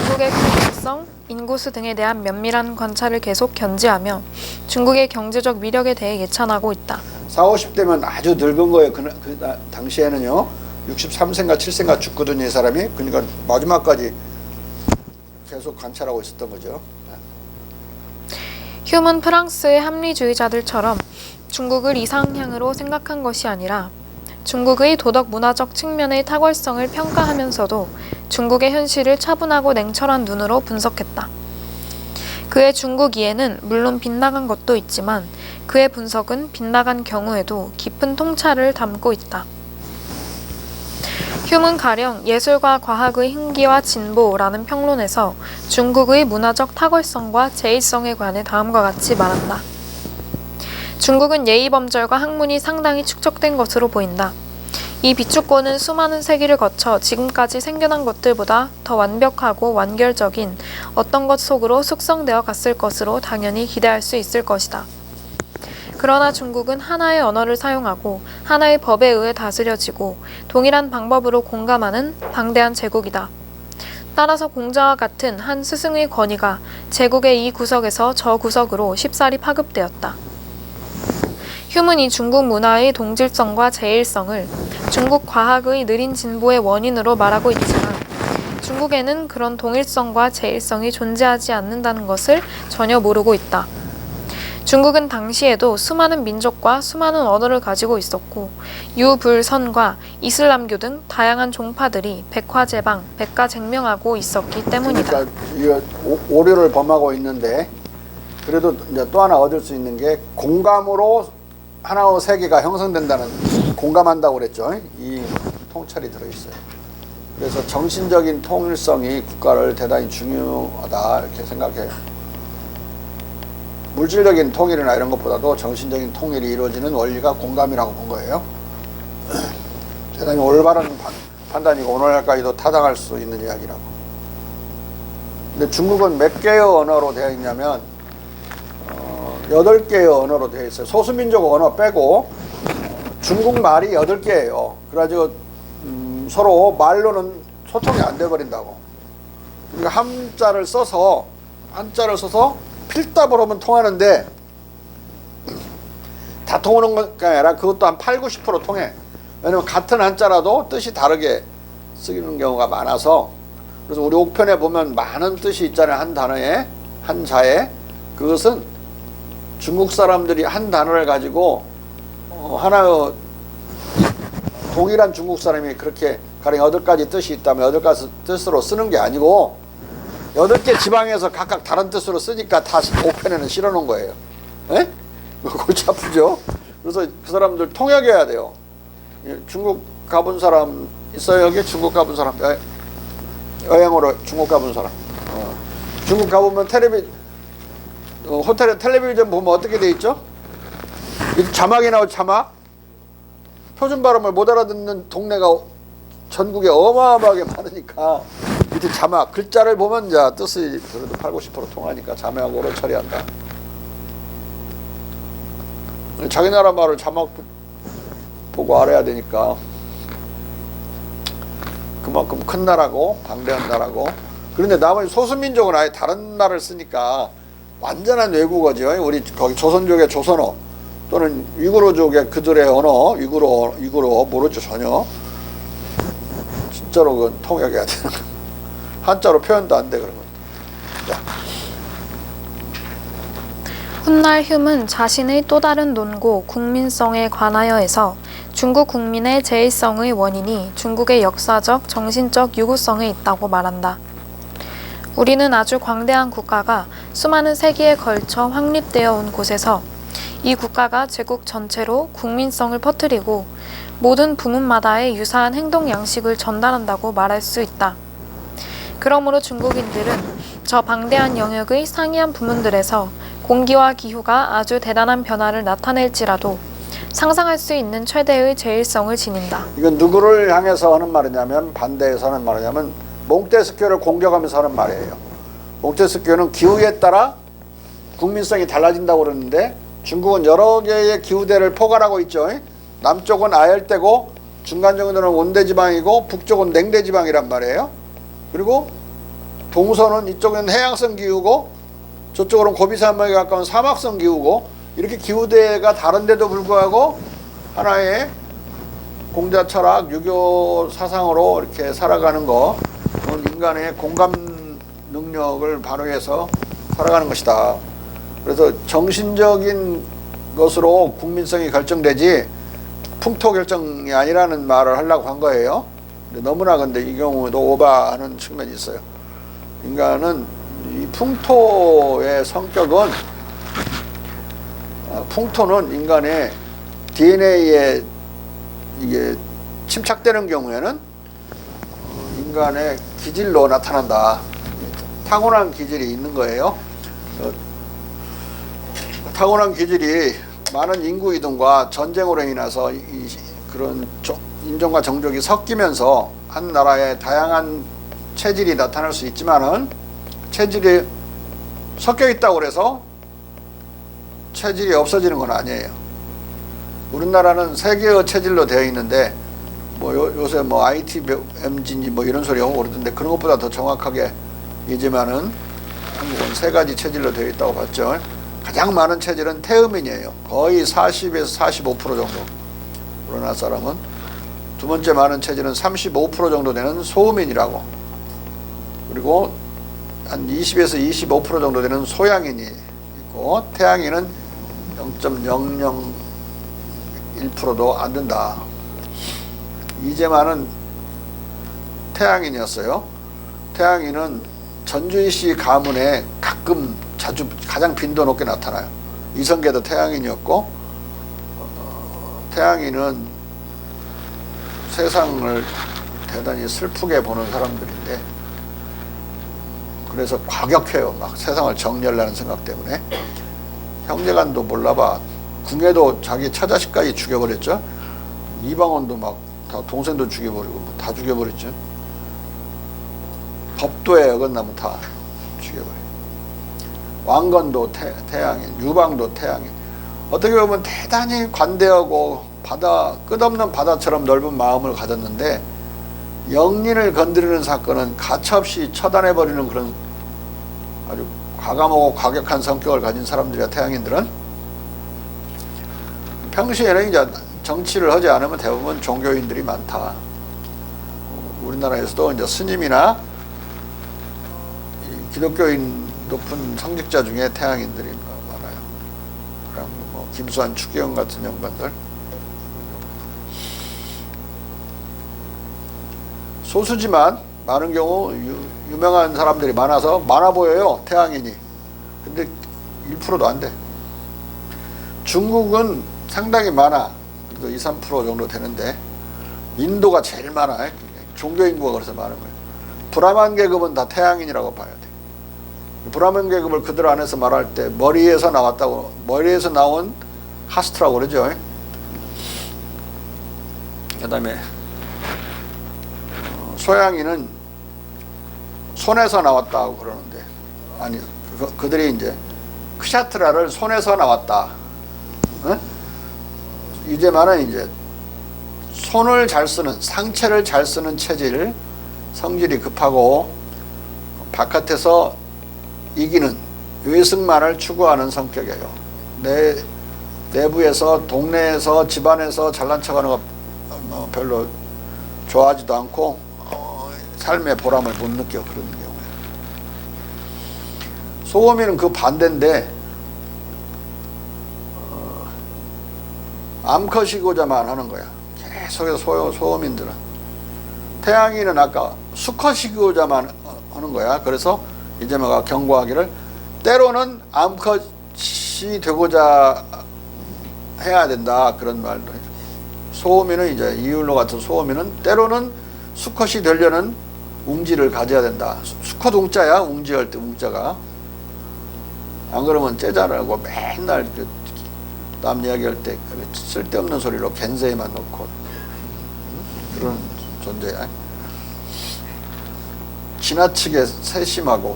Speaker 2: 중국의 근면성, 인구수 등에 대한 면밀한 관찰을 계속 견지하며 중국의 경제적 위력에 대해 예찬하고 있다.
Speaker 1: 40, 50대면 아주 늙은 거예요. 그 당시에는요. 63세인가 7세인가 죽거든요. 이 사람이. 그러니까 마지막까지 계속 관찰하고 있었던 거죠.
Speaker 2: 휴은 프랑스의 합리주의자들처럼 중국을 이상향으로 생각한 것이 아니라 중국의 도덕 문화적 측면의 탁월성을 평가하면서도 중국의 현실을 차분하고 냉철한 눈으로 분석했다. 그의 중국 이해는 물론 빗나간 것도 있지만 그의 분석은 빗나간 경우에도 깊은 통찰을 담고 있다. 휴은 가령 예술과 과학의 흥기와 진보라는 평론에서 중국의 문화적 탁월성과 제일성에 관해 다음과 같이 말한다. 중국은 예의범절과 학문이 상당히 축적된 것으로 보인다. 이 비축권은 수많은 세기를 거쳐 지금까지 생겨난 것들보다 더 완벽하고 완결적인 어떤 것 속으로 숙성되어 갔을 것으로 당연히 기대할 수 있을 것이다. 그러나 중국은 하나의 언어를 사용하고 하나의 법에 의해 다스려지고 동일한 방법으로 공감하는 방대한 제국이다. 따라서 공자와 같은 한 스승의 권위가 제국의 이 구석에서 저 구석으로 쉽사리 파급되었다. 휴은 이 중국 문화의 동질성과 제일성을 중국 과학의 느린 진보의 원인으로 말하고 있지만 중국에는 그런 동일성과 제일성이 존재하지 않는다는 것을 전혀 모르고 있다. 중국은 당시에도 수많은 민족과 수많은 언어를 가지고 있었고 유불선과 이슬람교 등 다양한 종파들이 백화제방, 백가쟁명하고 있었기 때문이다.
Speaker 1: 그러니까 오류를 범하고 있는데 그래도 이제 또 하나 얻을 수 있는 게 공감으로 하나의 세계가 형성된다는, 공감한다고 그랬죠. 이 통찰이 들어있어요. 그래서 정신적인 통일성이 국가를 대단히 중요하다 이렇게 생각해요. 물질적인 통일이나 이런 것보다도 정신적인 통일이 이루어지는 원리가 공감이라고 본 거예요. 대단히 올바른 판단이고 오늘날까지도 타당할 수 있는 이야기라고. 근데 중국은 몇 개의 언어로 되어 있냐면 8개의 언어로 되어 있어요. 소수민족 언어 빼고 중국말이 8개예요. 그래가지고 서로 말로는 소통이 안 돼버린다고. 그러니까 한자를 써서 필답을 하면 통하는데 다 통하는 게 아니라 그것도 한 8, 90% 통해. 왜냐면 같은 한자라도 뜻이 다르게 쓰이는 경우가 많아서. 그래서 우리 옥편에 보면 많은 뜻이 있잖아요. 한 단어에, 한자에. 그것은 중국 사람들이 한 단어를 가지고 하나의 동일한 중국 사람이 그렇게 가령 8가지 뜻이 있다면 8가지 뜻으로 쓰는 게 아니고 8개 지방에서 각각 다른 뜻으로 쓰니까 다 옥편에는 실어놓은 거예요. 에? 골치 아프죠? 그래서 그 사람들 통역해야 돼요. 중국 가본 사람 있어요? 여기 중국 가본 사람? 여행으로 중국 가본 사람. 중국 가보면 호텔에 텔레비전 보면 어떻게 돼 있죠? 자막이 나오죠, 자막? 표준 발음을 못 알아듣는 동네가 전국에 어마어마하게 많으니까 밑에 자막, 글자를 보면 이제 뜻이 그래도 8, 90% 통하니까 자막으로 처리한다. 자기 나라 말을 자막 보고 알아야 되니까 그만큼 큰 나라고 방대한 나라고. 그런데 나머지 소수민족은 아예 다른 말을 쓰니까 완전한 외국어죠. 우리 거기 조선족의 조선어 또는 위구르족의 그들의 언어, 위구르어 모르죠 전혀. 진짜로 그건 통역해야 되는 거. 한자로 표현도 안 돼 그런 것도.
Speaker 2: 훗날 흉은 자신의 또 다른 논고 국민성에 관하여에서 중국 국민의 제일성의 원인이 중국의 역사적, 정신적 유구성에 있다고 말한다. 우리는 아주 광대한 국가가 수많은 세기에 걸쳐 확립되어 온 곳에서 이 국가가 제국 전체로 국민성을 퍼뜨리고 모든 부문마다의 유사한 행동 양식을 전달한다고 말할 수 있다. 그러므로 중국인들은 저 방대한 영역의 상이한 부문들에서 공기와 기후가 아주 대단한 변화를 나타낼지라도 상상할 수 있는 최대의 제일성을 지닌다.
Speaker 1: 이건 누구를 향해서 하는 말이냐면 반대해서 하는 말이냐면 몽테스키오를 공격하면서 하는 말이에요. 몽테스키오는 기후에 따라 국민성이 달라진다고 그러는데 중국은 여러 개의 기후대를 포괄하고 있죠. 남쪽은 아열대고 중간 정도는 온대지방이고 북쪽은 냉대지방이란 말이에요. 그리고 동서는 이쪽은 해양성 기후고 저쪽으로는 고비사막에 가까운 사막성 기후고 이렇게 기후대가 다른데도 불구하고 하나의 공자 철학, 유교 사상으로 이렇게 살아가는 거, 인간의 공감 능력을 발휘해서 살아가는 것이다. 그래서 정신적인 것으로 국민성이 결정되지 풍토 결정이 아니라는 말을 하려고 한 거예요. 근데 너무나 근데 이 경우도 오버하는 측면이 있어요. 인간은 이 풍토의 성격은 풍토는 인간의 DNA에 이게 침착되는 경우에는 인간의 기질로 나타난다. 타고난 기질이 있는 거예요. 타고난 기질이 많은 인구 이동과 전쟁으로 인해서 그런 인종과 정족이 섞이면서 한 나라의 다양한 체질이 나타날 수 있지만은 체질이 섞여 있다고 해서 체질이 없어지는 건 아니에요. 우리나라는 세 개의 체질로 되어 있는데 요새 ITMG인지 이런 소리 하고 그러던데 그런 것보다 더 정확하게 이지만은 한국은 3가지 체질로 되어 있다고 봤죠. 가장 많은 체질은 태음인이에요. 거의 40에서 45% 정도. 우리나라 사람은. 두 번째 많은 체질은 35% 정도 되는 소음인이라고. 그리고 한 20에서 25% 정도 되는 소양인이 있고 태양인은 0.001%도 안 된다. 이제만은 태양인이었어요. 태양인은 전주시 가문에 자주 가장 빈도 높게 나타나요. 이성계도 태양인이었고 태양인은 세상을 대단히 슬프게 보는 사람들인데 그래서 과격해요. 막 세상을 정리하려는 생각 때문에. 형제간도 몰라봐. 궁예도 자기 처자식까지 죽여버렸죠. 이방원도 막 다 동생도 죽여버리고 다 죽여버렸죠. 법도에 어긋나면 다 죽여버려요. 왕건도 태양인, 유방도 태양인. 어떻게 보면 대단히 관대하고 끝없는 바다처럼 넓은 마음을 가졌는데 영린을 건드리는 사건은 가차없이 처단해버리는 그런 아주 과감하고 과격한 성격을 가진 사람들이야. 태양인들은 평소에는 이제 정치를 하지 않으면 대부분 종교인들이 많다. 우리나라에서도 이제 스님이나 기독교인 높은 성직자 중에 태양인들이 많아요. 그럼 뭐 김수환, 추기경 같은 양반들. 소수지만 많은 경우 유명한 사람들이 많아서 많아 보여요. 태양인이. 근데 1%도 안 돼. 중국은 상당히 많아. 그래도 2, 3% 정도 되는데 인도가 제일 많아. 종교 인구가 그래서 많은 거예요. 브라만 계급은 다 태양인이라고 봐야 돼. 브라만 계급을 그들 안에서 말할 때 머리에서 나왔다고, 머리에서 나온 카스트라고 그러죠. 그 다음에 소양인은 손에서 나왔다고 그러는데, 아니 그들이 이제 크샤트라를 손에서 나왔다. 어? 이제만은 이제 손을 잘 쓰는, 상체를 잘 쓰는 체질, 성질이 급하고 바깥에서 이기는 외승만을 추구하는 성격이에요. 내부에서, 동네에서, 집안에서 잘난 척하는 거 별로 좋아하지도 않고 삶의 보람을 못 느껴. 그런 경우에 소음이는 그 반대인데 암컷이고자만 하는 거야. 계속해서 소음인들은. 태양인은 아까 수컷이고자만 하는 거야. 그래서 이재명가 경고하기를 때로는 암컷이 되고자 해야 된다. 그런 말도 해요. 소음인은 이제 이율로 같은 소음인은 때로는 수컷이 되려는 웅지를 가져야 된다. 수컷 웅자야. 웅지할 때 웅자가. 안 그러면 째자라고 맨날 남 이야기할 때 쓸데없는 소리로 겐세이만 넣고 그런 존재야. 지나치게 세심하고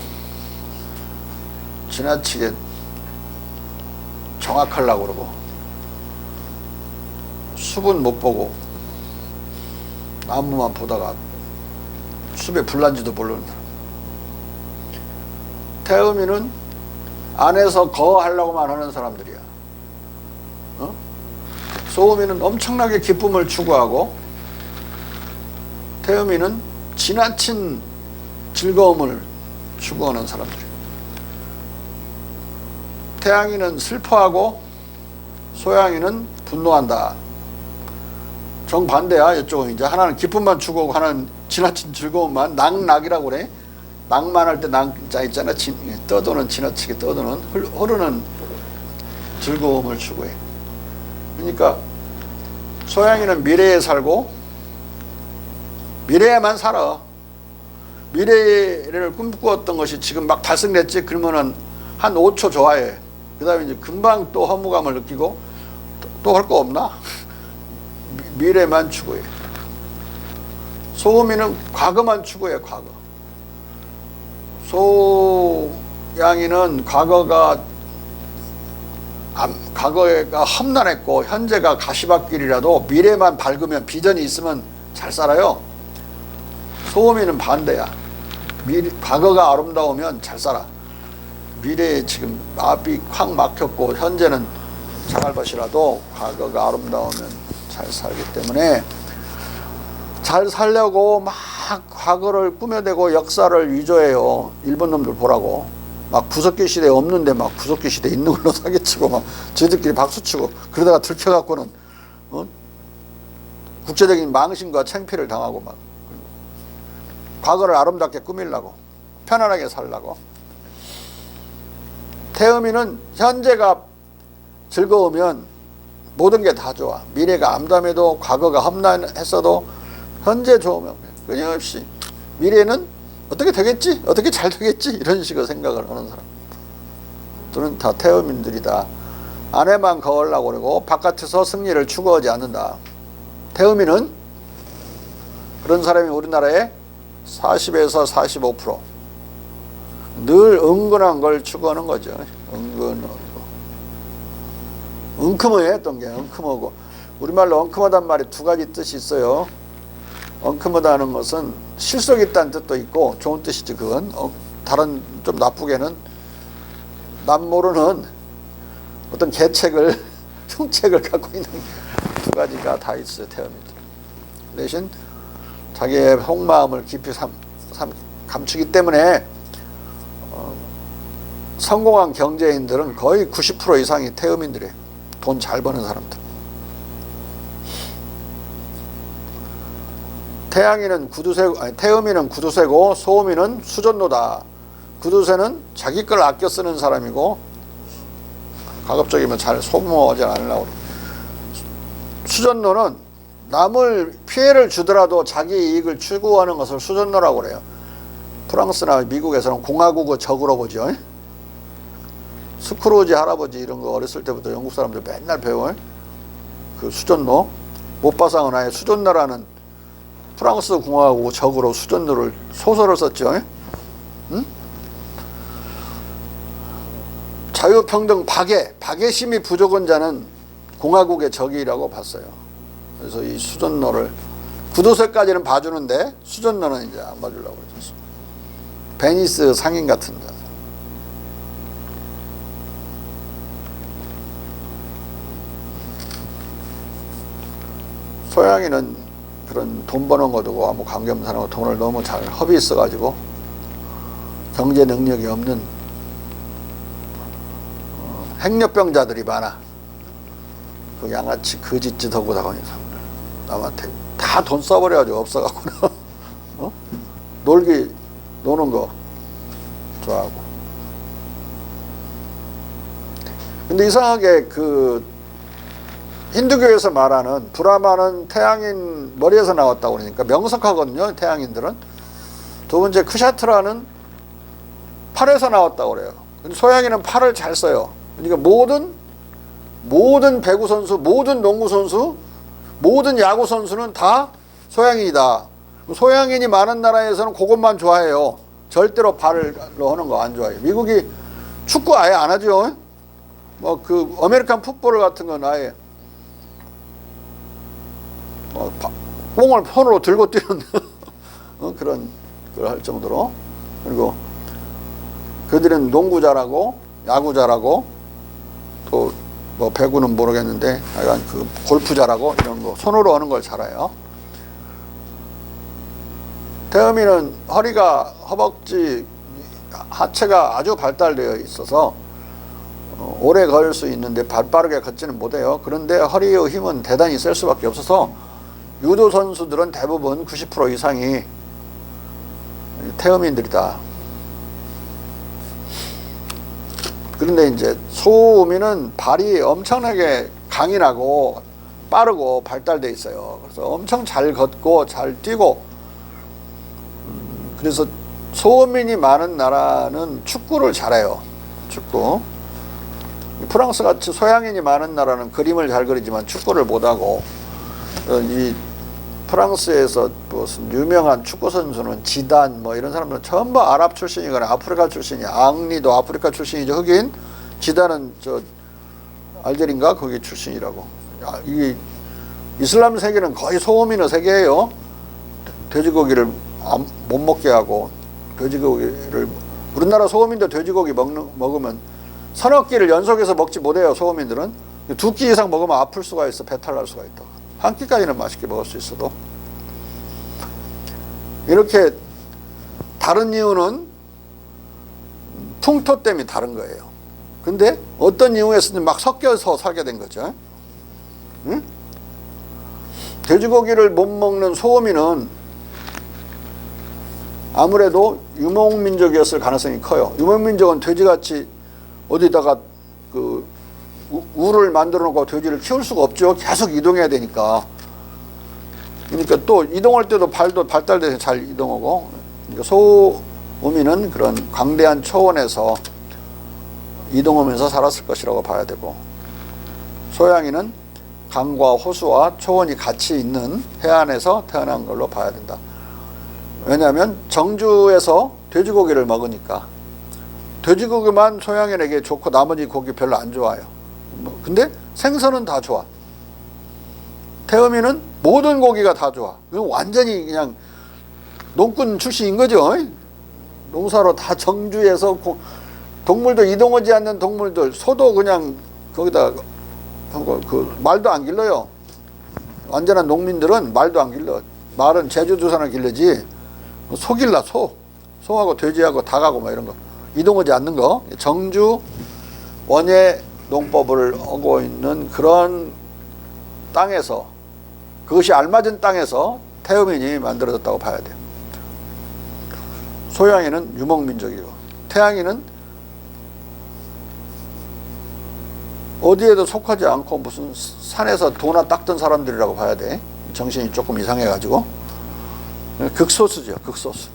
Speaker 1: 지나치게 정확하려고 그러고 숲은 못 보고 나무만 보다가 숲에 불난지도 모르는 사람. 태음이는 안에서 거하려고만 하는 사람들이야. 어? 소음이는 엄청나게 기쁨을 추구하고 태음이는 지나친 즐거움을 추구하는 사람들이에요. 태양이는 슬퍼하고 소양이는 분노한다. 정반대야. 이쪽은 이제 하나는 기쁨만 추구하고 하나는 지나친 즐거움만, 낙락이라고 그래. 낭만할 때 낙자 있잖아. 떠도는, 지나치게 떠도는, 흐르는 즐거움을 추구해. 그러니까 소양이는 미래에 살고 미래에만 살아. 미래를 꿈꾸었던 것이 지금 막 달성됐지? 그러면은 한 5초 좋아해. 그 다음에 이제 금방 또 허무감을 느끼고 또 할 거 없나? 미래만 추구해. 소음이는 과거만 추구해. 소양이는 과거가 험난했고 현재가 가시밭길이라도 미래만 밝으면, 비전이 있으면 잘 살아요. 소음이는 반대야. 과거가 아름다우면 잘 살아. 미래에 지금 앞이 콱 막혔고 현재는 자갈밭이라도 과거가 아름다우면 잘 살기 때문에 잘 살려고 막 과거를 꾸며대고 역사를 위조해요. 일본 놈들 보라고. 막 구석기 시대에 없는데 막 구석기 시대에 있는 걸로 사기치고 막 지들끼리 박수치고 그러다가 들켜갖고는 국제적인 망신과 창피를 당하고 막 과거를 아름답게 꾸밀라고, 편안하게 살라고. 태음이는 현재가 즐거우면 모든 게 다 좋아. 미래가 암담해도 과거가 험난했어도 현재 좋으면 끊임없이 미래는 어떻게 되겠지? 어떻게 잘 되겠지? 이런 식으로 생각을 하는 사람들은 다 태음인들이다. 안에만 거하려고 그러고 바깥에서 승리를 추구하지 않는다. 태음인은 그런 사람이 우리나라에 40에서 45%. 늘 은근한 걸 추구하는 거죠. 은큼했던 게 은큼하고, 우리말로 은큼하단 말이 두 가지 뜻이 있어요. 은큼하다는 것은 실속 있다는 뜻도 있고 좋은 뜻이지. 그건 다른 좀 나쁘게는 남 모르는 어떤 계책을 흉책을 갖고 있는 두 가지가 다 있어요. 태음이들 대신 자기의 속마음을 깊이 감추기 때문에 성공한 경제인들은 거의 90% 이상이 태음인들이에요. 돈 잘 버는 사람들. 태음인은 구두쇠고 소음인은 수전노다. 구두쇠는 자기 걸 아껴 쓰는 사람이고, 가급적이면 잘 소모하지 않으려고. 수전노는 남을 피해를 주더라도 자기 이익을 추구하는 것을 수전노라고 그래요. 프랑스나 미국에서는 공화국의 적으로 보죠. 스크루지 할아버지 이런 거 어렸을 때부터 영국 사람들 맨날 배워요. 그 수전노. 못바상 은하의 수전노라는 프랑스 공화국 적으로 수전노를 소설을 썼죠. 응? 자유평등 박애심이 부족한 자는 공화국의 적이라고 봤어요. 그래서 이 수전노를 구두쇠까지는 봐주는데 수전노는 이제 안 봐주려고 그랬었어. 베니스 상인 같은 자. 소양이는 그런 돈 버는 것도 아무 관계없는 사람하고 돈을 너무 잘 허비 있어가지고 경제 능력이 없는 행렬병자들이 많아. 그 양아치 거짓짓 하고 다니는 사람들. 남한테 다 돈 써버려가지고 없어갖구나. 노는 거 좋아하고. 근데 이상하게 그 힌두교에서 말하는 브라마는 태양인 머리에서 나왔다고 그러니까 명석하거든요. 태양인들은. 두 번째 크샤트라는 팔에서 나왔다고 그래요. 근데 소양이는 팔을 잘 써요. 그러니까 모든 배구 선수, 모든 농구 선수, 모든 야구 선수는 다 소양인이다. 소양인이 많은 나라에서는 그것만 좋아해요. 절대로 발로 하는 거 안 좋아해요. 미국이 축구 아예 안 하죠. 뭐 그 아메리칸 풋볼 같은 건 아예 공을 손으로 들고 뛰는 그런 걸 할 정도로. 그리고 그들은 농구 잘하고 야구 잘하고 또 뭐 배구는 모르겠는데 약간 그 골프 잘하고 이런 거 손으로 하는 걸 잘해요. 태음이는 허리가 허벅지 하체가 아주 발달되어 있어서 오래 걸 수 있는데 빠르게 걷지는 못해요. 그런데 허리의 힘은 대단히 셀 수밖에 없어서 유도 선수들은 대부분 90% 이상이 태음인들이다. 그런데 이제 소음인은 발이 엄청나게 강인하고 빠르고 발달돼 있어요. 그래서 엄청 잘 걷고 잘 뛰고. 그래서 소음인이 많은 나라는 축구를 잘해요. 축구. 프랑스 같이 소양인이 많은 나라는 그림을 잘 그리지만 축구를 못하고, 이 프랑스에서 무슨 유명한 축구 선수는 지단 뭐 이런 사람들은 전부 아랍 출신이거나 아프리카 출신이야. 앙리도 아프리카 출신이죠. 흑인. 지단은 저 알제리인가 거기 출신이라고. 이 이슬람 세계는 거의 소음인의 세계예요. 돼지고기를 못 먹게 하고, 돼지고기를 우리나라 소음인도 돼지고기 먹으면 서너 끼를 연속해서 먹지 못해요. 소음인들은 2끼 이상 먹으면 아플 수가 있어. 배탈 날 수가 있다. 한 끼까지는 맛있게 먹을 수 있어도. 이렇게 다른 이유는 풍토 때문에 다른 거예요. 근데 어떤 이유에서는 막 섞여서 살게 된 거죠. 응? 돼지고기를 못 먹는 소음인은 아무래도 유목민족이었을 가능성이 커요. 유목민족은 돼지같이 어디다가 그 우를 만들어 놓고 돼지를 키울 수가 없죠. 계속 이동해야 되니까. 그러니까 또 이동할 때도 발도 발달돼서 잘 이동하고. 그러니까 소음인은 그런 광대한 초원에서 이동하면서 살았을 것이라고 봐야 되고, 소양인은 강과 호수와 초원이 같이 있는 해안에서 태어난 걸로 봐야 된다. 왜냐하면 정주에서 돼지고기를 먹으니까 돼지고기만 소양인에게 좋고 나머지 고기 별로 안 좋아요. 근데 생선은 다 좋아. 태음이는 모든 고기가 다 좋아. 완전히 그냥 농꾼 출신인 거죠. 농사로 다 정주해서 동물도 이동하지 않는 동물들, 소도 그냥 거기다 그 말도 안 길러요. 완전한 농민들은 말도 안 길러. 말은 제주도산을 길르지. 소 길러, 소하고 돼지하고 닭하고 막 이런 거 이동하지 않는 거. 정주 원예 농법을 하고 있는 그런 땅에서, 그것이 알맞은 땅에서 태음인이 만들어졌다고 봐야 돼요. 소양인은 유목민족이고 태양인은 어디에도 속하지 않고 무슨 산에서 도나 닦던 사람들이라고 봐야 돼. 정신이 조금 이상해가지고. 극소수죠, 극소수.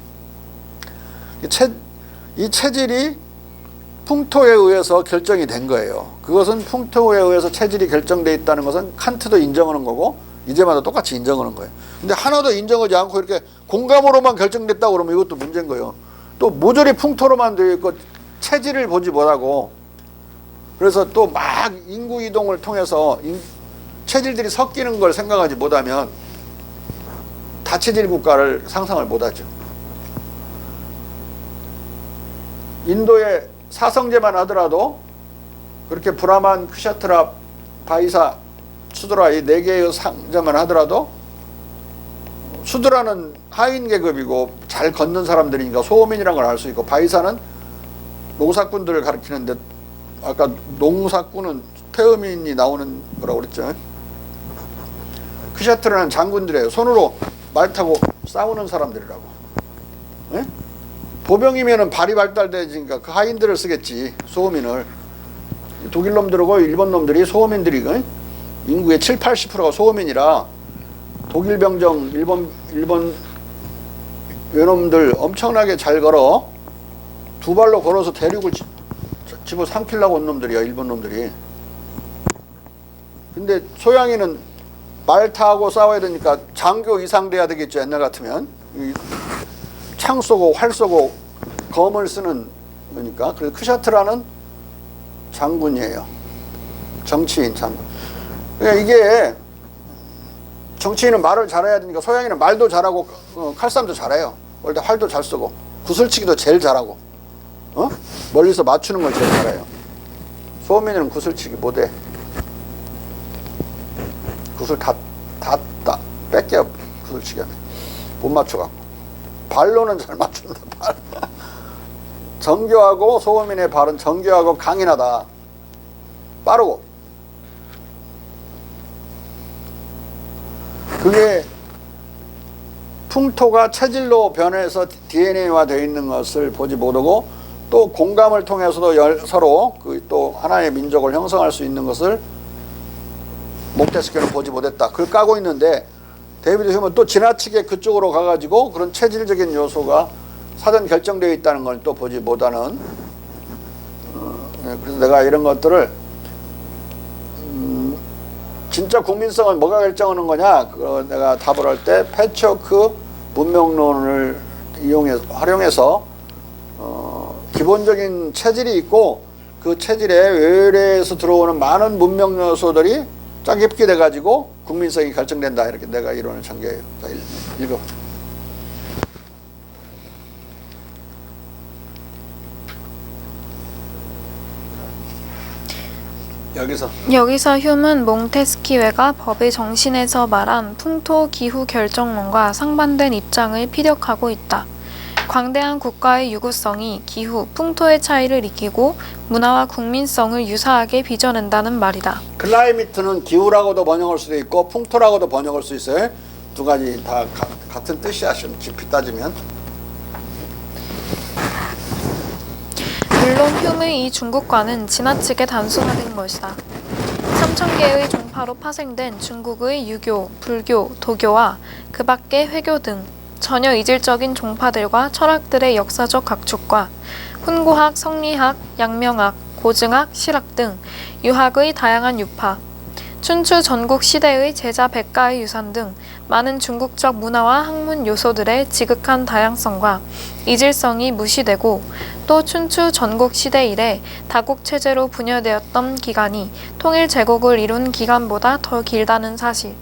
Speaker 1: 이 체질이 풍토에 의해서 결정이 된 거예요. 그것은 풍토에 의해서 체질이 결정돼 있다는 것은 칸트도 인정하는 거고 이제마다 똑같이 인정하는 거예요. 근데 하나도 인정하지 않고 이렇게 공감으로만 결정됐다고 그러면 이것도 문제인 거예요. 또 모조리 풍토로만 되어 있고 체질을 보지 못하고, 그래서 또 막 인구 이동을 통해서 체질들이 섞이는 걸 생각하지 못하면 다체질 국가를 상상을 못하죠. 인도의 사성제만 하더라도 그렇게 브라만, 크샤트라, 바이사, 수드라 이 4개의 상제만 하더라도, 수드라는 하인 계급이고 잘 걷는 사람들이니까 소호민이라는 걸 알 수 있고, 바이사는 농사꾼들을 가리키는데 아까 농사꾼은 태음인이 나오는 거라고 그랬죠. 크샤트라는 장군들이에요. 손으로 말 타고 싸우는 사람들이라고. 네? 보병이면은 발이 발달되니까 그 하인들을 쓰겠지, 소호민을. 독일 놈들하고 일본 놈들이 소호민들이 인구의 70~80%가 소호민이라 독일 병정, 일본 외놈들 엄청나게 잘 걸어. 2발로 걸어서 대륙을 집어 삼키려고 온 놈들이야, 일본 놈들이. 근데 소양인은 말 타고 싸워야 되니까 장교 이상 돼야 되겠죠, 옛날 같으면. 창 쏘고 활 쏘고 검을 쓰는 거니까. 그래서 크샤트라는 장군이에요. 정치인 장군. 그러니까 이게 정치인은 말을 잘해야 되니까 소양인은 말도 잘하고 칼싸움도 잘해요. 원래 활도 잘 쏘고 구슬치기도 제일 잘하고, 멀리서 맞추는 걸 제일 잘해요. 소민은 구슬치기 못해. 구슬 다 뺏겨. 구슬치기 하면 못 맞춰갖고. 발로는 잘 맞춘다. 발. 정교하고, 소민의 발은 정교하고 강인하다. 빠르고. 그게 풍토가 체질로 변해서 DNA화 되어 있는 것을 보지 못하고, 또 공감을 통해서도 서로 또 하나의 민족을 형성할 수 있는 것을 몽테스큐는 보지 못했다. 그걸 까고 있는데, 데이비드 휴먼은 또 지나치게 그쪽으로 가가지고 그런 체질적인 요소가 사전 결정되어 있다는 걸 또 보지 못하는. 그래서 내가 이런 것들을 진짜 국민성은 뭐가 결정하는 거냐, 내가 답을 할 때 패치워크 문명론을 활용해서 기본적인 체질이 있고, 그 체질에 외래에서 들어오는 많은 문명 요소들이 짝입게 돼가지고 국민성이 결정된다. 이렇게 내가 이론을 전개해요. 자, 읽어.
Speaker 2: 여기서 휴문 몽테스키웨가 법의 정신에서 말한 풍토 기후 결정론과 상반된 입장을 피력하고 있다. 광대한 국가의 유구성이 기후, 풍토의 차이를 익히고 문화와 국민성을 유사하게 빚어낸다는 말이다.
Speaker 1: 클라이미트는 기후라고도 번역할 수도 있고 풍토라고도 번역할 수 있어요. 두 가지 다 같은 뜻이야, 깊이 따지면.
Speaker 2: 물론 휴무의 이 중국과는 지나치게 단순화된 것이다. 3000개의 종파로 파생된 중국의 유교, 불교, 도교와 그 밖의 회교 등 전혀 이질적인 종파들과 철학들의 역사적 각축과 훈구학, 성리학, 양명학, 고증학, 실학 등 유학의 다양한 유파, 춘추 전국 시대의 제자 백가의 유산 등 많은 중국적 문화와 학문 요소들의 지극한 다양성과 이질성이 무시되고 또 춘추 전국 시대 이래 다국 체제로 분열되었던 기간이 통일 제국을 이룬 기간보다 더 길다는 사실.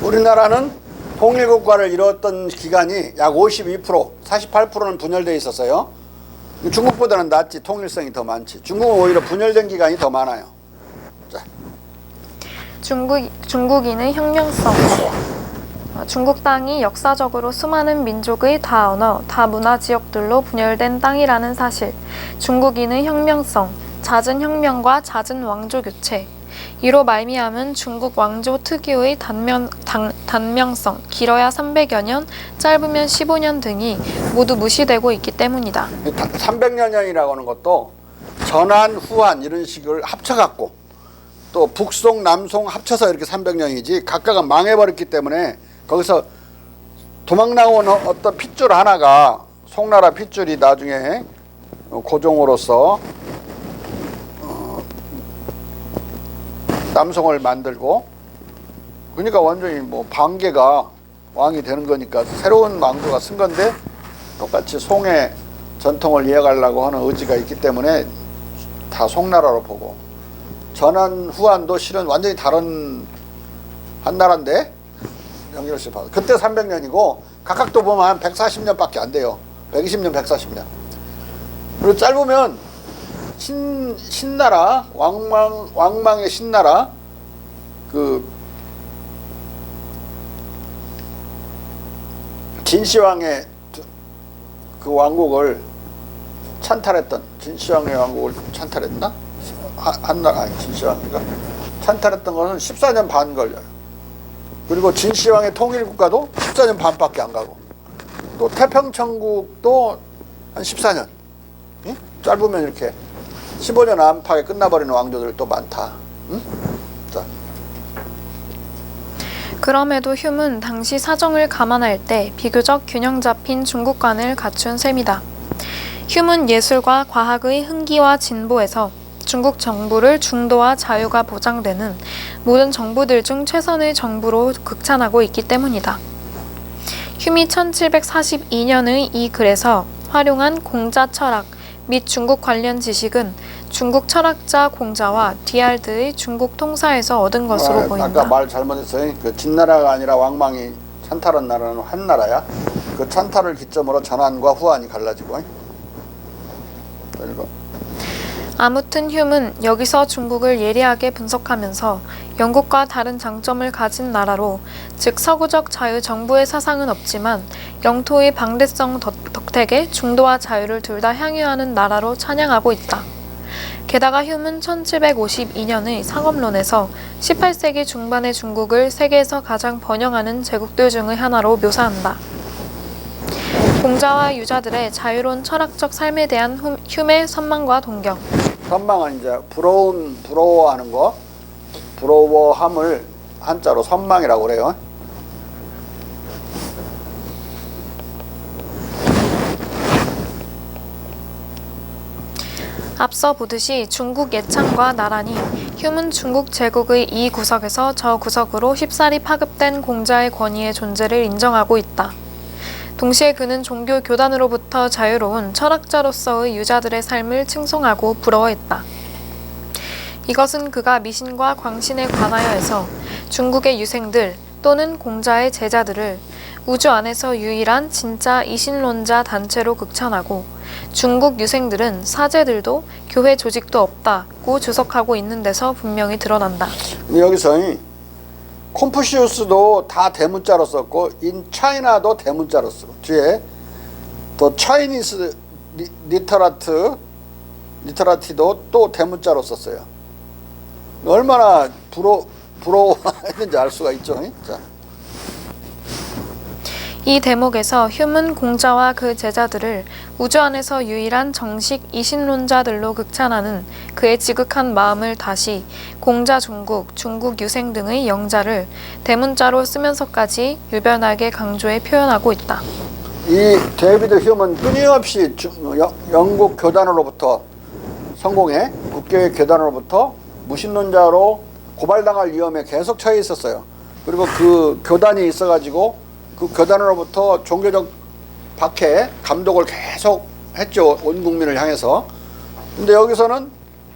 Speaker 1: 우리나라는 통일국가를 이뤘던 기간이 약 52%, 48%는 분열되어 있었어요. 중국보다는 낫지. 통일성이 더 많지. 중국은 오히려 분열된 기간이 더 많아요. 자.
Speaker 2: 중국인의 혁명성. 중국 땅이 역사적으로 수많은 민족의 다언어, 다문화 지역들로 분열된 땅이라는 사실. 중국인의 혁명성, 잦은 혁명과 잦은 왕조 교체. 이로 말미암은 중국 왕조 특유의 단명성, 길어야 300여 년, 짧으면 15년 등이 모두 무시되고 있기 때문이다.
Speaker 1: 300년이라고 하는 것도 전한, 후한 이런 식을 합쳐갖고 또 북송, 남송 합쳐서 이렇게 300년이지 각각은 망해버렸기 때문에 거기서 도망 나온 어떤 핏줄 하나가 송나라 핏줄이 나중에 고종으로서 남송을 만들고 그러니까 완전히 뭐 반개가 왕이 되는 거니까 새로운 왕조가 쓴 건데 똑같이 송의 전통을 이어가려고 하는 의지가 있기 때문에 다 송나라로 보고 전한 후한도 실은 완전히 다른 한 나라인데 연결해서 봐도 그때 300년이고 각각도 보면 한 140년밖에 안 돼요. 120년, 140년. 그리고 짧으면 신나라 왕망의 신나라 그 진시황의 그 왕국을 찬탈했던 진시황의 왕국을 찬탈했나? 한나라 아니 진시황인가? 찬탈했던 것은 14년 반 걸려요. 그리고 진시황의 통일국가도 14년 반밖에 안 가고 또 태평천국도 한 14년. 응? 짧으면 이렇게 15년 안팎에 끝나버리는 왕조들 또 많다. 응? 자.
Speaker 2: 그럼에도 휴문 당시 사정을 감안할 때 비교적 균형 잡힌 중국관을 갖춘 셈이다. 휴문 예술과 과학의 흥기와 진보에서 중국 정부를 중도와 자유가 보장되는 모든 정부들 중 최선의 정부로 극찬하고 있기 때문이다. 휴미 1742년의 이 글에서 활용한 공자 철학 및 중국 관련 지식은 중국 철학자 공자와 디알드의 중국 통사에서 얻은 것으로 보인다.
Speaker 1: 아까 말 잘못했어요. 그 진나라가 아니라 왕망이 찬탈한 나라는 한 나라야. 그 찬탈을 기점으로 전한과 후한이 갈라지고. 그리고
Speaker 2: 아무튼 휴문 여기서 중국을 예리하게 분석하면서 영국과 다른 장점을 가진 나라로 즉 서구적 자유정부의 사상은 없지만 영토의 방대성 덕택에 중도와 자유를 둘 다 향유하는 나라로 찬양하고 있다. 게다가 휴문 1752년의 상업론에서 18세기 중반의 중국을 세계에서 가장 번영하는 제국들 중의 하나로 묘사한다. 공자와 유자들의 자유로운 철학적 삶에 대한 휴메의 선망과 동경.
Speaker 1: 선망은 이제 부러워하는 거, 부러워함을 한자로 선망이라고 그래요.
Speaker 2: 앞서 보듯이 중국 예창과 나란히 휴문 중국 제국의 이 구석에서 저 구석으로 쉽사리 파급된 공자의 권위의 존재를 인정하고 있다. 동시에 그는 종교 교단으로부터 자유로운 철학자로서의 유자들의 삶을 칭송하고 부러워했다. 이것은 그가 미신과 광신에 관하여에서 중국의 유생들 또는 공자의 제자들을 우주 안에서 유일한 진짜 이신론자 단체로 극찬하고 중국 유생들은 사제들도 교회 조직도 없다고 주석하고 있는 데서 분명히 드러난다.
Speaker 1: 여기서 콘푸시우스도 다 대문자로 썼고 인 차이나도 대문자로 쓰고 뒤에 또 차이니스 리터라티도 또 대문자로 썼어요. 얼마나 부러워했는지 알 수가 있죠. 자.
Speaker 2: 이 대목에서 휴문 공자와 그 제자들을 우주 안에서 유일한 정식 이신론자들로 극찬하는 그의 지극한 마음을 다시 공자 중국, 중국 유생 등의 영자를 대문자로 쓰면서까지 유별나게 강조해 표현하고 있다.
Speaker 1: 이 데이비드 휴먼은 끊임없이 영국 교단으로부터 성공해 국교의 교단으로부터 무신론자로 고발당할 위험에 계속 처해 있었어요. 그리고 그 교단이 있어가지고 그 교단으로부터 종교적 박해, 감독을 계속 했죠. 온 국민을 향해서. 근데 여기서는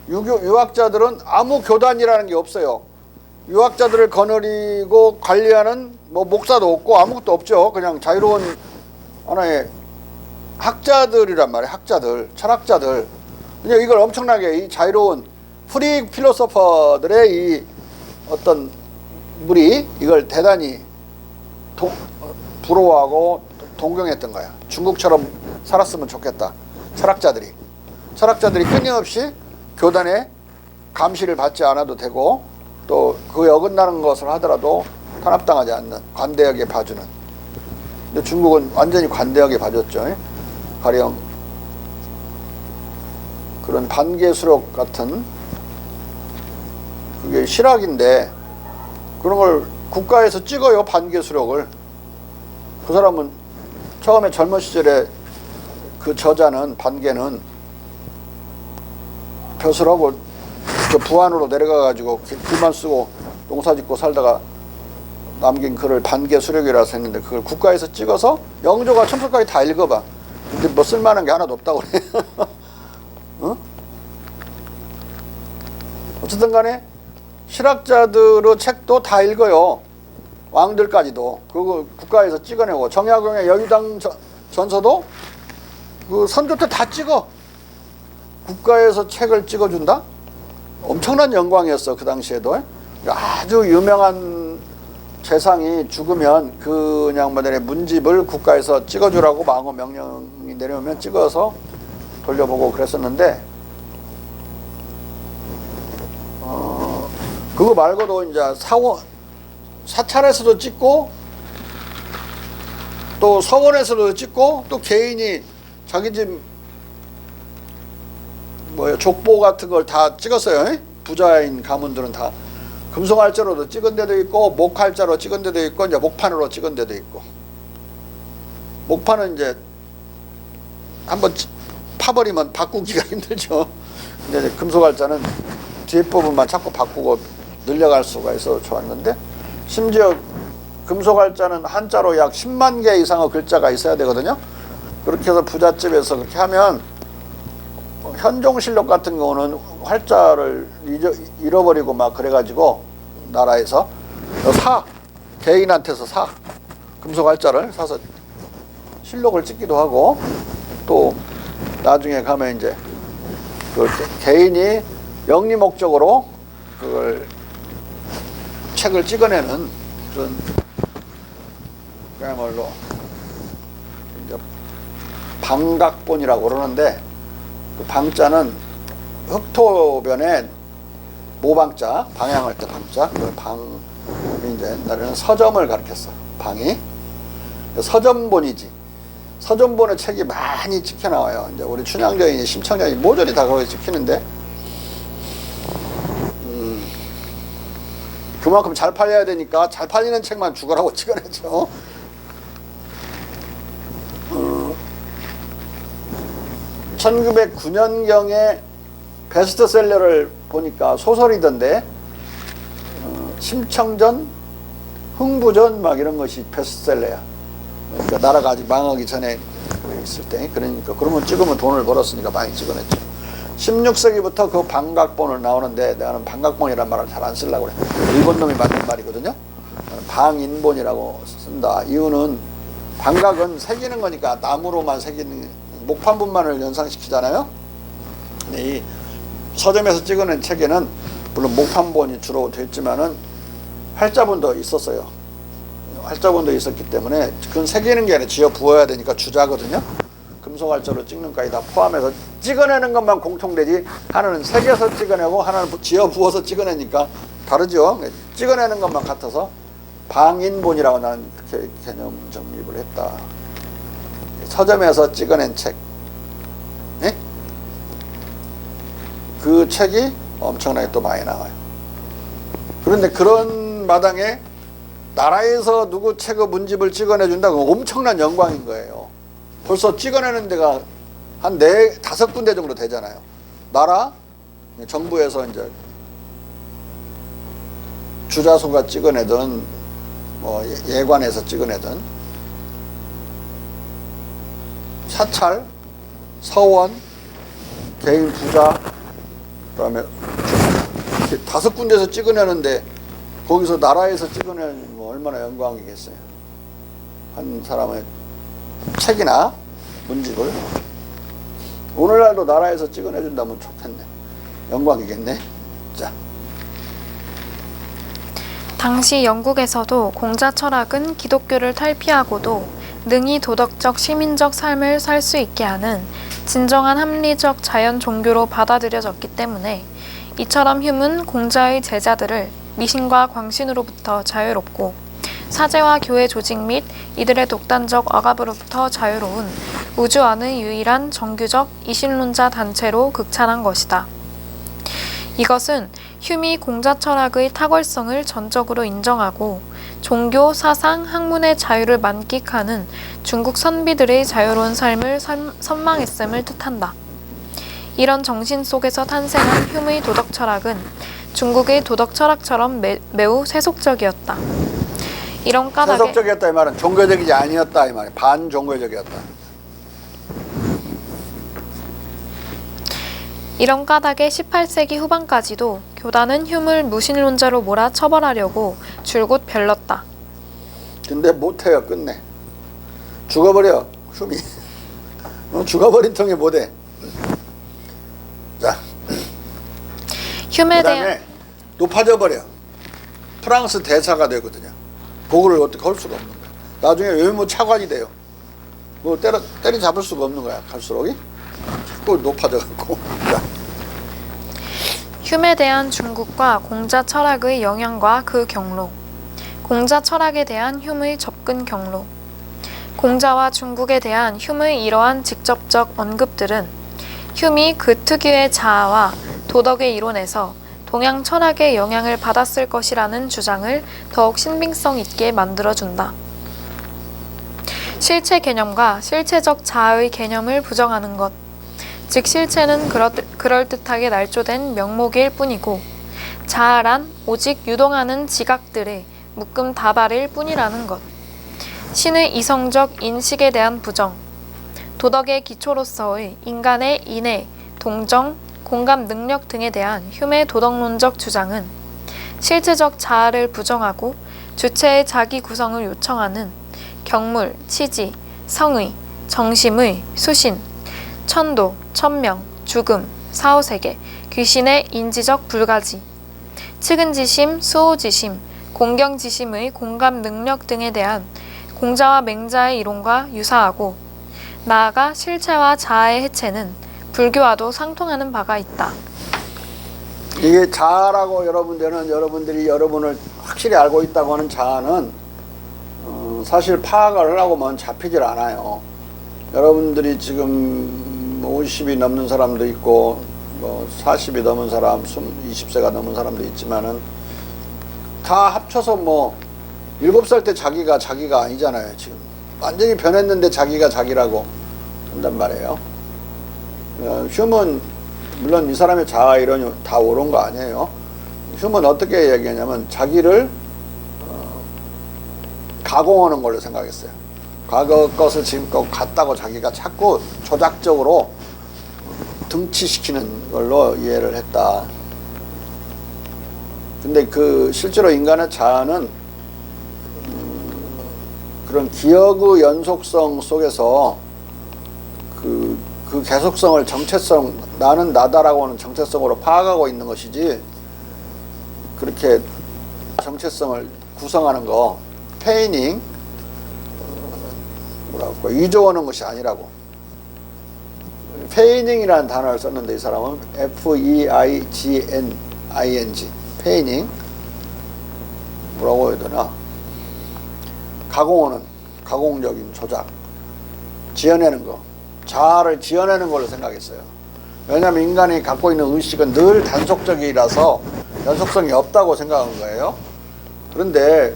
Speaker 1: 유학자들은 아무 교단이라는 게 없어요. 유학자들을 거느리고 관리하는 뭐 목사도 없고 아무것도 없죠. 그냥 자유로운 하나의 학자들이란 말이에요. 학자들, 철학자들. 근데 이걸 엄청나게 이 자유로운 프리 필로소퍼들의 이 어떤 무리 이걸 대단히 부러워하고 동경했던 거야. 중국처럼 살았으면 좋겠다. 철학자들이 끊임없이 교단의 감시를 받지 않아도 되고 또 그에 어긋나는 것을 하더라도 탄압당하지 않는 관대하게 봐주는. 근데 중국은 완전히 관대하게 봐줬죠. 가령 그런 반개수록 같은 그게 실학인데 그런 걸 국가에서 찍어요. 반개수록을. 그 사람은 처음에 젊은 시절에 그 저자는 반개는 벼슬하고 저 부안으로 내려가가지고 글만 쓰고 농사 짓고 살다가 남긴 글을 반개수록이라서 했는데 그걸 국가에서 찍어서 영조가 첨서까지 다 읽어봐. 근데 뭐 쓸만한 게 하나도 없다고 그래. 어? 어쨌든 간에 실학자들의 책도 다 읽어요. 왕들까지도. 그거 국가에서 찍어내고 정약용의 여유당 전서도 그 선조 때 다 찍어. 국가에서 책을 찍어준다? 엄청난 영광이었어. 그 당시에도. 아주 유명한 재상이 죽으면 그 양반들의 문집을 국가에서 찍어주라고 망호 명령이 내려오면 찍어서 돌려보고 그랬었는데 그거 말고도 이제 사찰에서도 찍고 또 서원에서도 찍고 또 개인이 자기 집 족보 같은 걸 다 찍었어요. 부자인 가문들은 다 금속알짜로도 찍은 데도 있고 목알짜로 찍은 데도 있고 이제 목판으로 찍은 데도 있고. 목판은 이제 한번 파버리면 바꾸기가 힘들죠. 근데 이제 금속알짜는 뒷부분만 자꾸 바꾸고 늘려갈 수가 있어서 좋았는데 심지어 금속알짜는 한자로 약 10만 개 이상의 글자가 있어야 되거든요. 그렇게 해서 부잣집에서 그렇게 하면 현종실록 같은 경우는 활자를 잃어버리고 막 그래가지고 나라에서 개인한테서 금속 활자를 사서 실록을 찍기도 하고 또 나중에 가면 이제 그 개인이 영리 목적으로 그걸 책을 찍어내는 그런 그야말로 이제 방각본이라고 그러는데 그 방자는 흑토변에 모방자, 방향할 때 방자, 그 방이 이제 옛날에는 서점을 가르쳤어. 방이 서점본이지. 서점본의 책이 많이 찍혀 나와요. 이제 우리 춘향전이, 심청전이 모조리 다 거기 찍히는데 그만큼 잘 팔려야 되니까 잘 팔리는 책만 죽으라고 찍어내죠. 1909년경에 베스트셀러를 보니까 소설이던데 심청전, 흥부전 막 이런 것이 베스트셀러야. 그러니까 나라가 아직 망하기 전에 있을 때. 그러니까 그러면 찍으면 돈을 벌었으니까 많이 찍어냈죠. 16세기부터 그 방각본을 나오는데 내가는 방각본이란 말을 잘 안 쓰려고 그래. 일본 놈이 만든 말이거든요. 방인본이라고 쓴다. 이유는 방각은 새기는 거니까 나무로만 새기는 목판분만을 연상시키잖아요. 근데 이 서점에서 찍어낸 책에는 물론 목판본이 주로 됐지만은 활자본도 있었어요. 활자본도 있었기 때문에 그건 새기는 게 아니라 지어 부어야 되니까 주자거든요. 금속활자로 찍는 까지 다 포함해서 찍어내는 것만 공통되지 하나는 새겨서 찍어내고 하나는 지어 부어서 찍어내니까 다르죠. 찍어내는 것만 같아서 방인본이라고 나는 그렇게 개념 정립을 했다. 서점에서 찍어낸 책. 네? 그 책이 엄청나게 또 많이 나와요. 그런데 그런 마당에 나라에서 누구 책의 문집을 찍어내준다? 그건 엄청난 영광인 거예요. 벌써 찍어내는 데가 한 4-5군데 정도 되잖아요. 나라, 정부에서 이제 주자소가 찍어내든 뭐 예관에서 찍어내든 사찰, 사원, 개인 부자, 그다음에 이렇게 5군데서 찍어내는데 거기서 나라에서 찍어내면 뭐 얼마나 영광이겠어요. 한 사람의 책이나 문집을 오늘날도 나라에서 찍어내준다면 좋겠네. 영광이겠네. 자.
Speaker 2: 당시 영국에서도 공자 철학은 기독교를 탈피하고도 능히 도덕적 시민적 삶을 살 수 있게 하는 진정한 합리적 자연 종교로 받아들여졌기 때문에 이처럼 휴문 공자의 제자들을 미신과 광신으로부터 자유롭고 사제와 교회 조직 및 이들의 독단적 억압으로부터 자유로운 우주 안의 유일한 정규적 이신론자 단체로 극찬한 것이다. 이것은 휴미 공자 철학의 탁월성을 전적으로 인정하고 종교, 사상, 학문의 자유를 만끽하는 중국 선비들의 자유로운 삶을 선망했음을 뜻한다. 이런 정신 속에서 탄생한 휴의 도덕 철학은 중국의 도덕 철학처럼 매우 세속적이었다. 이런 까닭에
Speaker 1: 세속적이었다 이 말은 종교적이지 아니었다 이 말이야. 반종교적이었다.
Speaker 2: 이런 까닭에 18세기 후반까지도 교단은 휴을 무신론자로 몰아 처벌하려고 줄곧 별렀다.
Speaker 1: 근데 못해요. 끝내. 죽어버려. 휴미. 죽어버린 통에 못해. 자.
Speaker 2: 휴에
Speaker 1: 그
Speaker 2: 대한
Speaker 1: 다음에 높아져 버려. 프랑스 대사가 되거든요. 그거를 어떻게 할 수가 없는 거야. 나중에 외무 차관이 돼요. 그거 때리 잡을 수가 없는 거야. 갈수록이. 자꾸 높아져갖고.
Speaker 2: 휴에 대한 중국과 공자 철학의 영향과 그 경로, 공자 철학에 대한 휴의 접근 경로, 공자와 중국에 대한 휴의 이러한 직접적 언급들은 휴이 그 특유의 자아와 도덕의 이론에서 동양 철학의 영향을 받았을 것이라는 주장을 더욱 신빙성 있게 만들어준다. 실체 개념과 실체적 자아의 개념을 부정하는 것, 즉 실체는 그럴듯하게 날조된 명목일 뿐이고 자아란 오직 유동하는 지각들의 묶음 다발일 뿐이라는 것, 신의 이성적 인식에 대한 부정, 도덕의 기초로서의 인간의 인애, 동정, 공감 능력 등에 대한 휴의 도덕론적 주장은 실체적 자아를 부정하고 주체의 자기 구성을 요청하는 경물, 치지, 성의, 정심의, 수신, 천도, 천명, 죽음, 사후세계, 귀신의 인지적 불가지, 측은지심, 수호지심, 공경지심의 공감 능력 등에 대한 공자와 맹자의 이론과 유사하고 나아가 실체와 자아의 해체는 불교와도 상통하는 바가 있다.
Speaker 1: 이게 자아라고 여러분들이 여러분을 확실히 알고 있다고 하는 자아는 사실 파악을 하려고 하면 잡히질 않아요. 여러분들이 지금 50이 넘는 사람도 있고 뭐 40이 넘은 사람, 20세가 넘은 사람도 있지만은 다 합쳐서 뭐 7살 때 자기가 아니잖아요. 지금 완전히 변했는데 자기가 자기라고 한단 말이에요. 휴먼 물론 이 사람의 자아 이론이 다 옳은 거 아니에요. 휴먼 어떻게 얘기하냐면 자기를 가공하는 걸로 생각했어요. 과거 것을 지금 것 같다고 자기가 자꾸 조작적으로 등치시키는 걸로 이해를 했다. 근데 그 실제로 인간의 자아는 그런 기억의 연속성 속에서 그 계속성을 정체성, 나는 나다라고 하는 정체성으로 파악하고 있는 것이지 그렇게 정체성을 구성하는 거 페이닝 뭐라고 위조하는 것이 아니라고. 페이닝이라는 단어를 썼는데 이 사람은 F-E-I-G-N-I-N-G 페이닝 뭐라고 해야 되나, 가공하는, 가공적인 조작, 지어내는 거, 자아를 지어내는 걸로 생각했어요. 왜냐하면 인간이 갖고 있는 의식은 늘 단속적이라서 연속성이 없다고 생각한 거예요. 그런데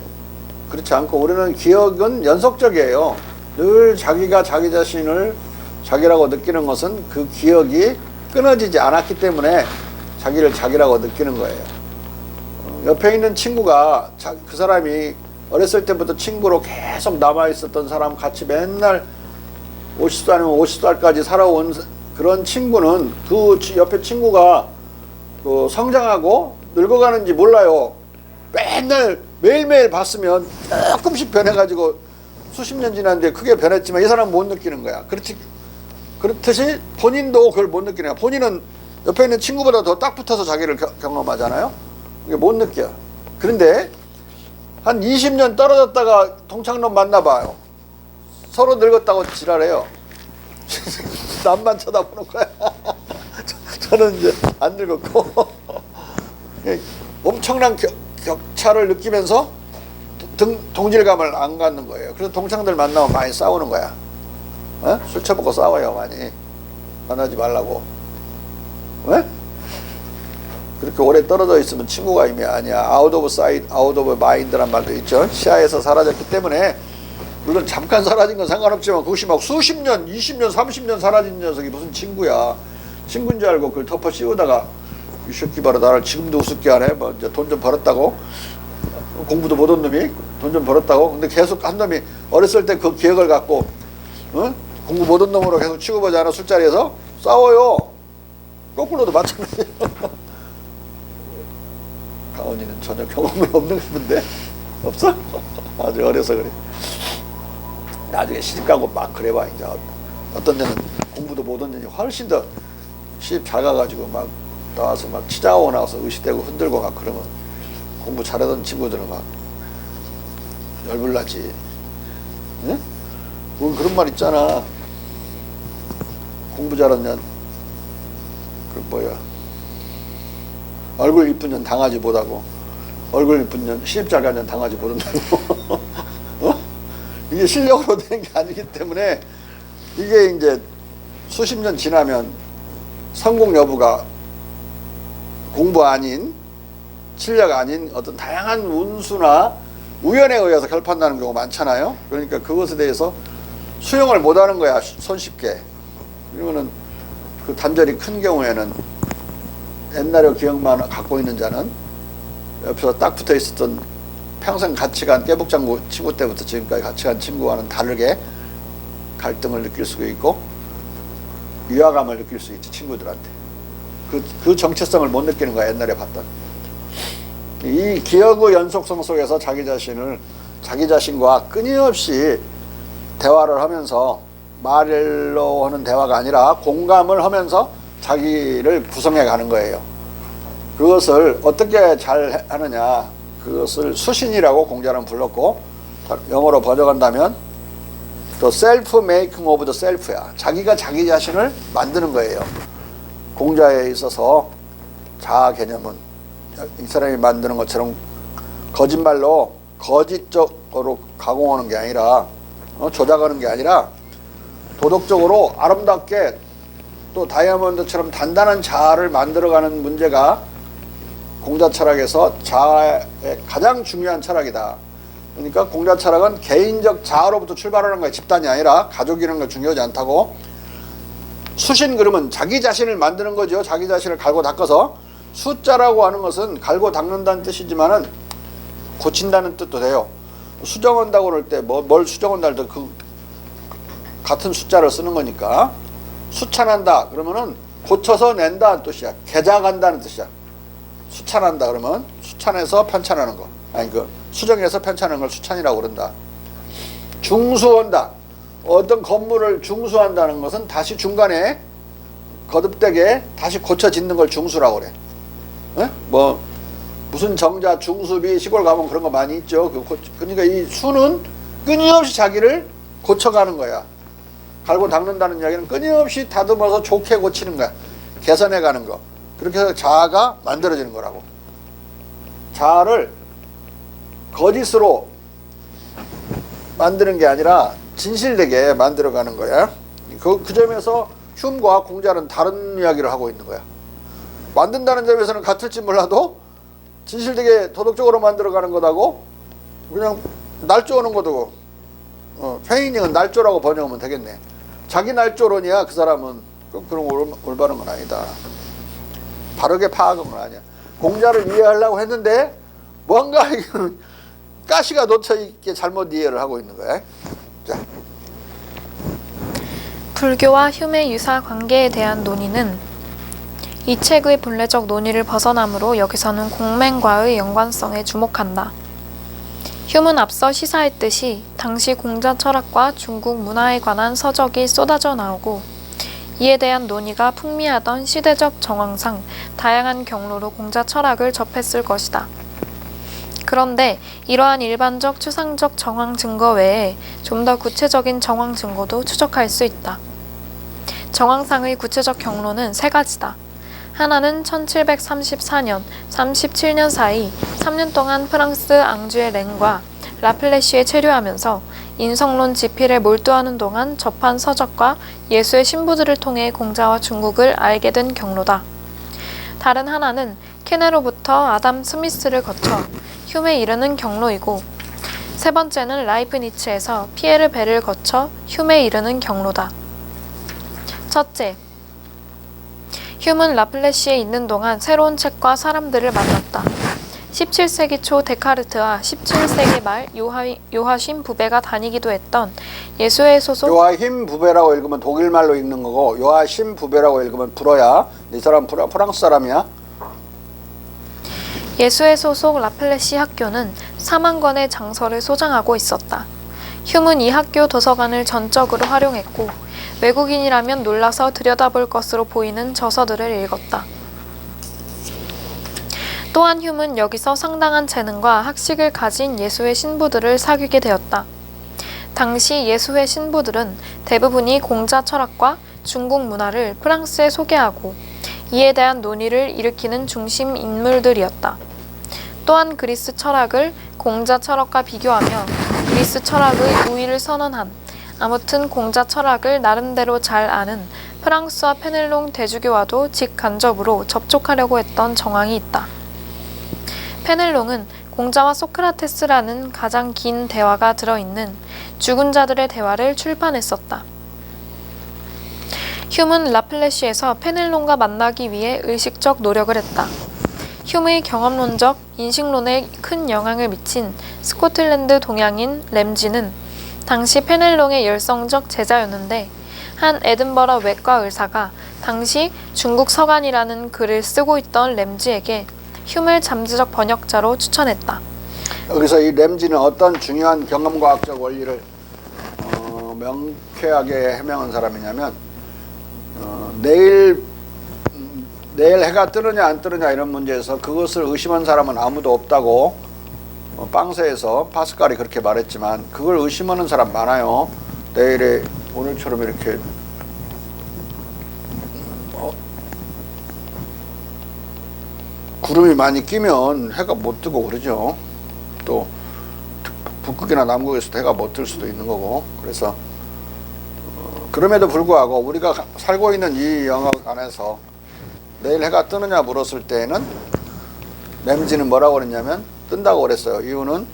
Speaker 1: 그렇지 않고 우리는 기억은 연속적이에요. 늘 자기가 자기 자신을 자기라고 느끼는 것은 그 기억이 끊어지지 않았기 때문에 자기를 자기라고 느끼는 거예요. 옆에 있는 친구가 그 사람이 어렸을 때부터 친구로 계속 남아있었던 사람, 같이 맨날 50살이면 50살까지 살아온 그런 친구는 그 옆에 친구가 그 성장하고 늙어가는지 몰라요. 맨날 매일매일 봤으면 조금씩 변해가지고 수십 년 지났는데 크게 변했지만 이 사람은 못 느끼는 거야. 그렇듯이 본인도 그걸 못 느끼는 거야. 본인은 옆에 있는 친구보다 더 딱 붙어서 자기를 경험하잖아요. 이게 못 느껴. 그런데 한 20년 떨어졌다가 동창놈 만나봐요. 서로 늙었다고 지랄해요. 남만 쳐다보는 거야. 저는 이제 안 늙었고 엄청난 격차를 느끼면서 동질감을 안 갖는 거예요. 그래서 동창들 만나면 많이 싸우는 거야. 어? 술 처먹고 싸워요 많이. 만나지 말라고. 왜? 그렇게 오래 떨어져 있으면 친구가 이미 아니야. 아웃 오브 사이트, 아웃 오브 마인드란 말도 있죠. 시야에서 사라졌기 때문에 물론 잠깐 사라진 건 상관없지만 그것이 막 수십 년, 20년, 30년 사라진 녀석이 무슨 친구야. 친구인 줄 알고 그걸 덮어 씌우다가 이 새끼 봐라 나를 지금도 우습게 하네. 뭐 이제 돈 좀 벌었다고. 공부도 못한 놈이 돈 좀 벌었다고. 근데 계속 한 놈이 어렸을 때 그 기억을 갖고 어? 공부 못한 놈으로 계속 취급하지 않아. 술자리에서 싸워요. 거꾸로도 마찬가지예요. 가온이는 전혀 경험이 없는 건데 없어? 아주 어려서 그래. 나중에 시집가고 막 그래봐. 이제 어떤 데는 공부도 못한 년이 훨씬 더 시집 잘 가가지고 막 나와서 막 치자고 나와서 의식되고 흔들고 막 그러면 공부 잘하던 친구들은 막 열불나지. 응? 뭐 그런 말 있잖아. 공부 잘하는 년, 그 뭐야, 얼굴 이쁜 년 당하지 못하고 얼굴 이쁜 년 시집 잘 가는 년 당하지 못한다고. 어? 이게 실력으로 된 게 아니기 때문에 이게 이제 수십 년 지나면 성공 여부가 공부 아닌 실력 아닌 어떤 다양한 운수나 우연에 의해서 결판나는 경우가 많잖아요. 그러니까 그것에 대해서 수용을 못하는 거야 손쉽게. 그러면은 그 단절이 큰 경우에는 옛날의 기억만 갖고 있는 자는 옆에서 딱 붙어 있었던 평생 같이 간 깨북장구 친구 때부터 지금까지 같이 간 친구와는 다르게 갈등을 느낄 수가 있고 위화감을 느낄 수 있지 친구들한테. 그 정체성을 못 느끼는 거야 옛날에 봤던. 이 기억의 연속성 속에서 자기 자신과 끊임없이 대화를 하면서 말로 하는 대화가 아니라 공감을 하면서 자기를 구성해 가는 거예요. 그것을 어떻게 잘 하느냐, 그것을 수신이라고 공자는 불렀고 영어로 번역한다면 The self-making of the self야. 자기가 자기 자신을 만드는 거예요. 공자에 있어서 자아 개념은 이 사람이 만드는 것처럼 거짓말로 거짓적으로 가공하는 게 아니라 조작하는 게 아니라 도덕적으로 아름답게 또 다이아몬드처럼 단단한 자아를 만들어가는 문제가 공자 철학에서 자아의 가장 중요한 철학이다. 그러니까 공자 철학은 개인적 자아로부터 출발하는 거야. 집단이 아니라 가족이라는 거 중요하지 않다고. 수신 그러면 자기 자신을 만드는 거죠. 자기 자신을 갈고 닦아서. 숫자라고 하는 것은 갈고 닦는다는 뜻이지만은 고친다는 뜻도 돼요. 수정한다고 그럴 때 뭘 수정한다 할 때 그 같은 숫자를 쓰는 거니까. 수찬한다 그러면은 고쳐서 낸다는 뜻이야. 개작한다는 뜻이야. 수찬한다 그러면 수찬해서 편찬하는 거. 아니 그 수정해서 편찬하는 걸 수찬이라고 그런다. 중수한다. 어떤 건물을 중수한다는 것은 다시 중간에 거듭되게 다시 고쳐 짓는 걸 중수라고 그래. 에? 뭐 무슨 정자 중수비 시골 가면 그런 거 많이 있죠. 그러니까 이 수는 끊임없이 자기를 고쳐가는 거야. 갈고 닦는다는 이야기는 끊임없이 다듬어서 좋게 고치는 거야. 개선해 가는 거. 그렇게 해서 자아가 만들어지는 거라고. 자아를 거짓으로 만드는 게 아니라 진실되게 만들어가는 거야. 그 점에서 흉과 공자는 다른 이야기를 하고 있는 거야. 만든다는 점에서는 같을지 몰라도 진실되게 도덕적으로 만들어가는 거다고 그냥 날조하는 거고 페이닝은 날조라고 번역하면 되겠네. 자기 날조론이야 그 사람은. 그런 올바른 건 아니다. 바르게 파악한 건 아니야. 공자를 이해하려고 했는데 뭔가 가시가 놓쳐있게 잘못 이해를 하고 있는 거야. 자.
Speaker 2: 불교와 휴메 유사 관계에 대한 논의는 이 책의 본래적 논의를 벗어나므로 여기서는 공맹과의 연관성에 주목한다. 휴은 앞서 시사했듯이 당시 공자 철학과 중국 문화에 관한 서적이 쏟아져 나오고 이에 대한 논의가 풍미하던 시대적 정황상 다양한 경로로 공자 철학을 접했을 것이다. 그런데 이러한 일반적 추상적 정황 증거 외에 좀 더 구체적인 정황 증거도 추적할 수 있다. 정황상의 구체적 경로는 세 가지다. 하나는 1734년, 37년 사이 3년 동안 프랑스 앙주의 렌과 라플레시에 체류하면서 인성론 지필에 몰두하는 동안 접한 서적과 예수의 신부들을 통해 공자와 중국을 알게 된 경로다. 다른 하나는 케네로부터 아담 스미스를 거쳐 휴메에 이르는 경로이고, 세 번째는 라이프니츠에서 피에르 벨을 거쳐 휴메에 이르는 경로다. 첫째, 휴은 라플레시에 있는 동안 새로운 책과 사람들을 만났다. 17세기 초 데카르트와 17세기 말 요하심 부베가 다니기도 했던 예수의 소속
Speaker 1: 요하힘 부베라고 읽으면 독일말로 읽는 거고, 요하심 부베라고 읽으면 불어야. 이 사람 프랑스 사람이야.
Speaker 2: 예수의 소속 라플레시 학교는 4만 권의 장서를 소장하고 있었다. 휴은 이 학교 도서관을 전적으로 활용했고, 외국인이라면 놀라서 들여다볼 것으로 보이는 저서들을 읽었다. 또한 휴은 여기서 상당한 재능과 학식을 가진 예수의 신부들을 사귀게 되었다. 당시 예수의 신부들은 대부분이 공자 철학과 중국 문화를 프랑스에 소개하고 이에 대한 논의를 일으키는 중심 인물들이었다. 또한 그리스 철학을 공자 철학과 비교하며 그리스 철학의 우위를 선언한, 아무튼 공자 철학을 나름대로 잘 아는 프랑스와 페넬롱 대주교와도 직간접으로 접촉하려고 했던 정황이 있다. 페넬롱은 공자와 소크라테스라는 가장 긴 대화가 들어있는 죽은 자들의 대화를 출판했었다. 휴은 라플레시에서 페넬롱과 만나기 위해 의식적 노력을 했다. 휴의 경험론적 인식론에 큰 영향을 미친 스코틀랜드 동양인 램지는 당시 페넬롱의 열성적 제자였는데, 한 에든버러 외과 의사가 당시 중국 서간이라는 글을 쓰고 있던 램지에게 휴을 잠재적 번역자로 추천했다.
Speaker 1: 여기서 이 램지는 어떤 중요한 경험과학적 원리를 명쾌하게 해명한 사람이냐면, 내일 해가 뜨느냐 안 뜨느냐 이런 문제에서 그것을 의심한 사람은 아무도 없다고 빵세에서 파스칼이 그렇게 말했지만, 그걸 의심하는 사람 많아요. 내일에 오늘처럼 이렇게 구름이 많이 끼면 해가 못 뜨고 그러죠. 또 북극이나 남극에서도 해가 못 뜰 수도 있는 거고. 그래서 그럼에도 불구하고 우리가 살고 있는 이 영역 안에서 내일 해가 뜨느냐 물었을 때에는 램지는 뭐라고 그랬냐면 뜬다고 그랬어요. 이유는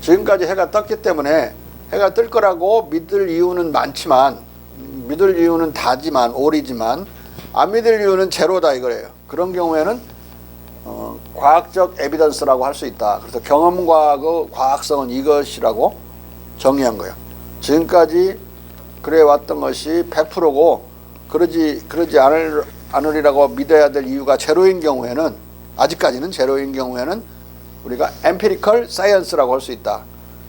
Speaker 1: 지금까지 해가 떴기 때문에 해가 뜰 거라고 믿을 이유는 많지만, 믿을 이유는 다지만 올이지만 안 믿을 이유는 제로다 이거예요. 그런 경우에는 과학적 에비던스라고 할 수 있다. 그래서 경험과학의 과학성은 이것이라고 정의한 거예요. 지금까지 그래 왔던 것이 100%고 그러지 않으리라고 믿어야 될 이유가 제로인 경우에는, 아직까지는 제로인 경우에는 우리가 엠피리컬 사이언스라고 할 수 있다.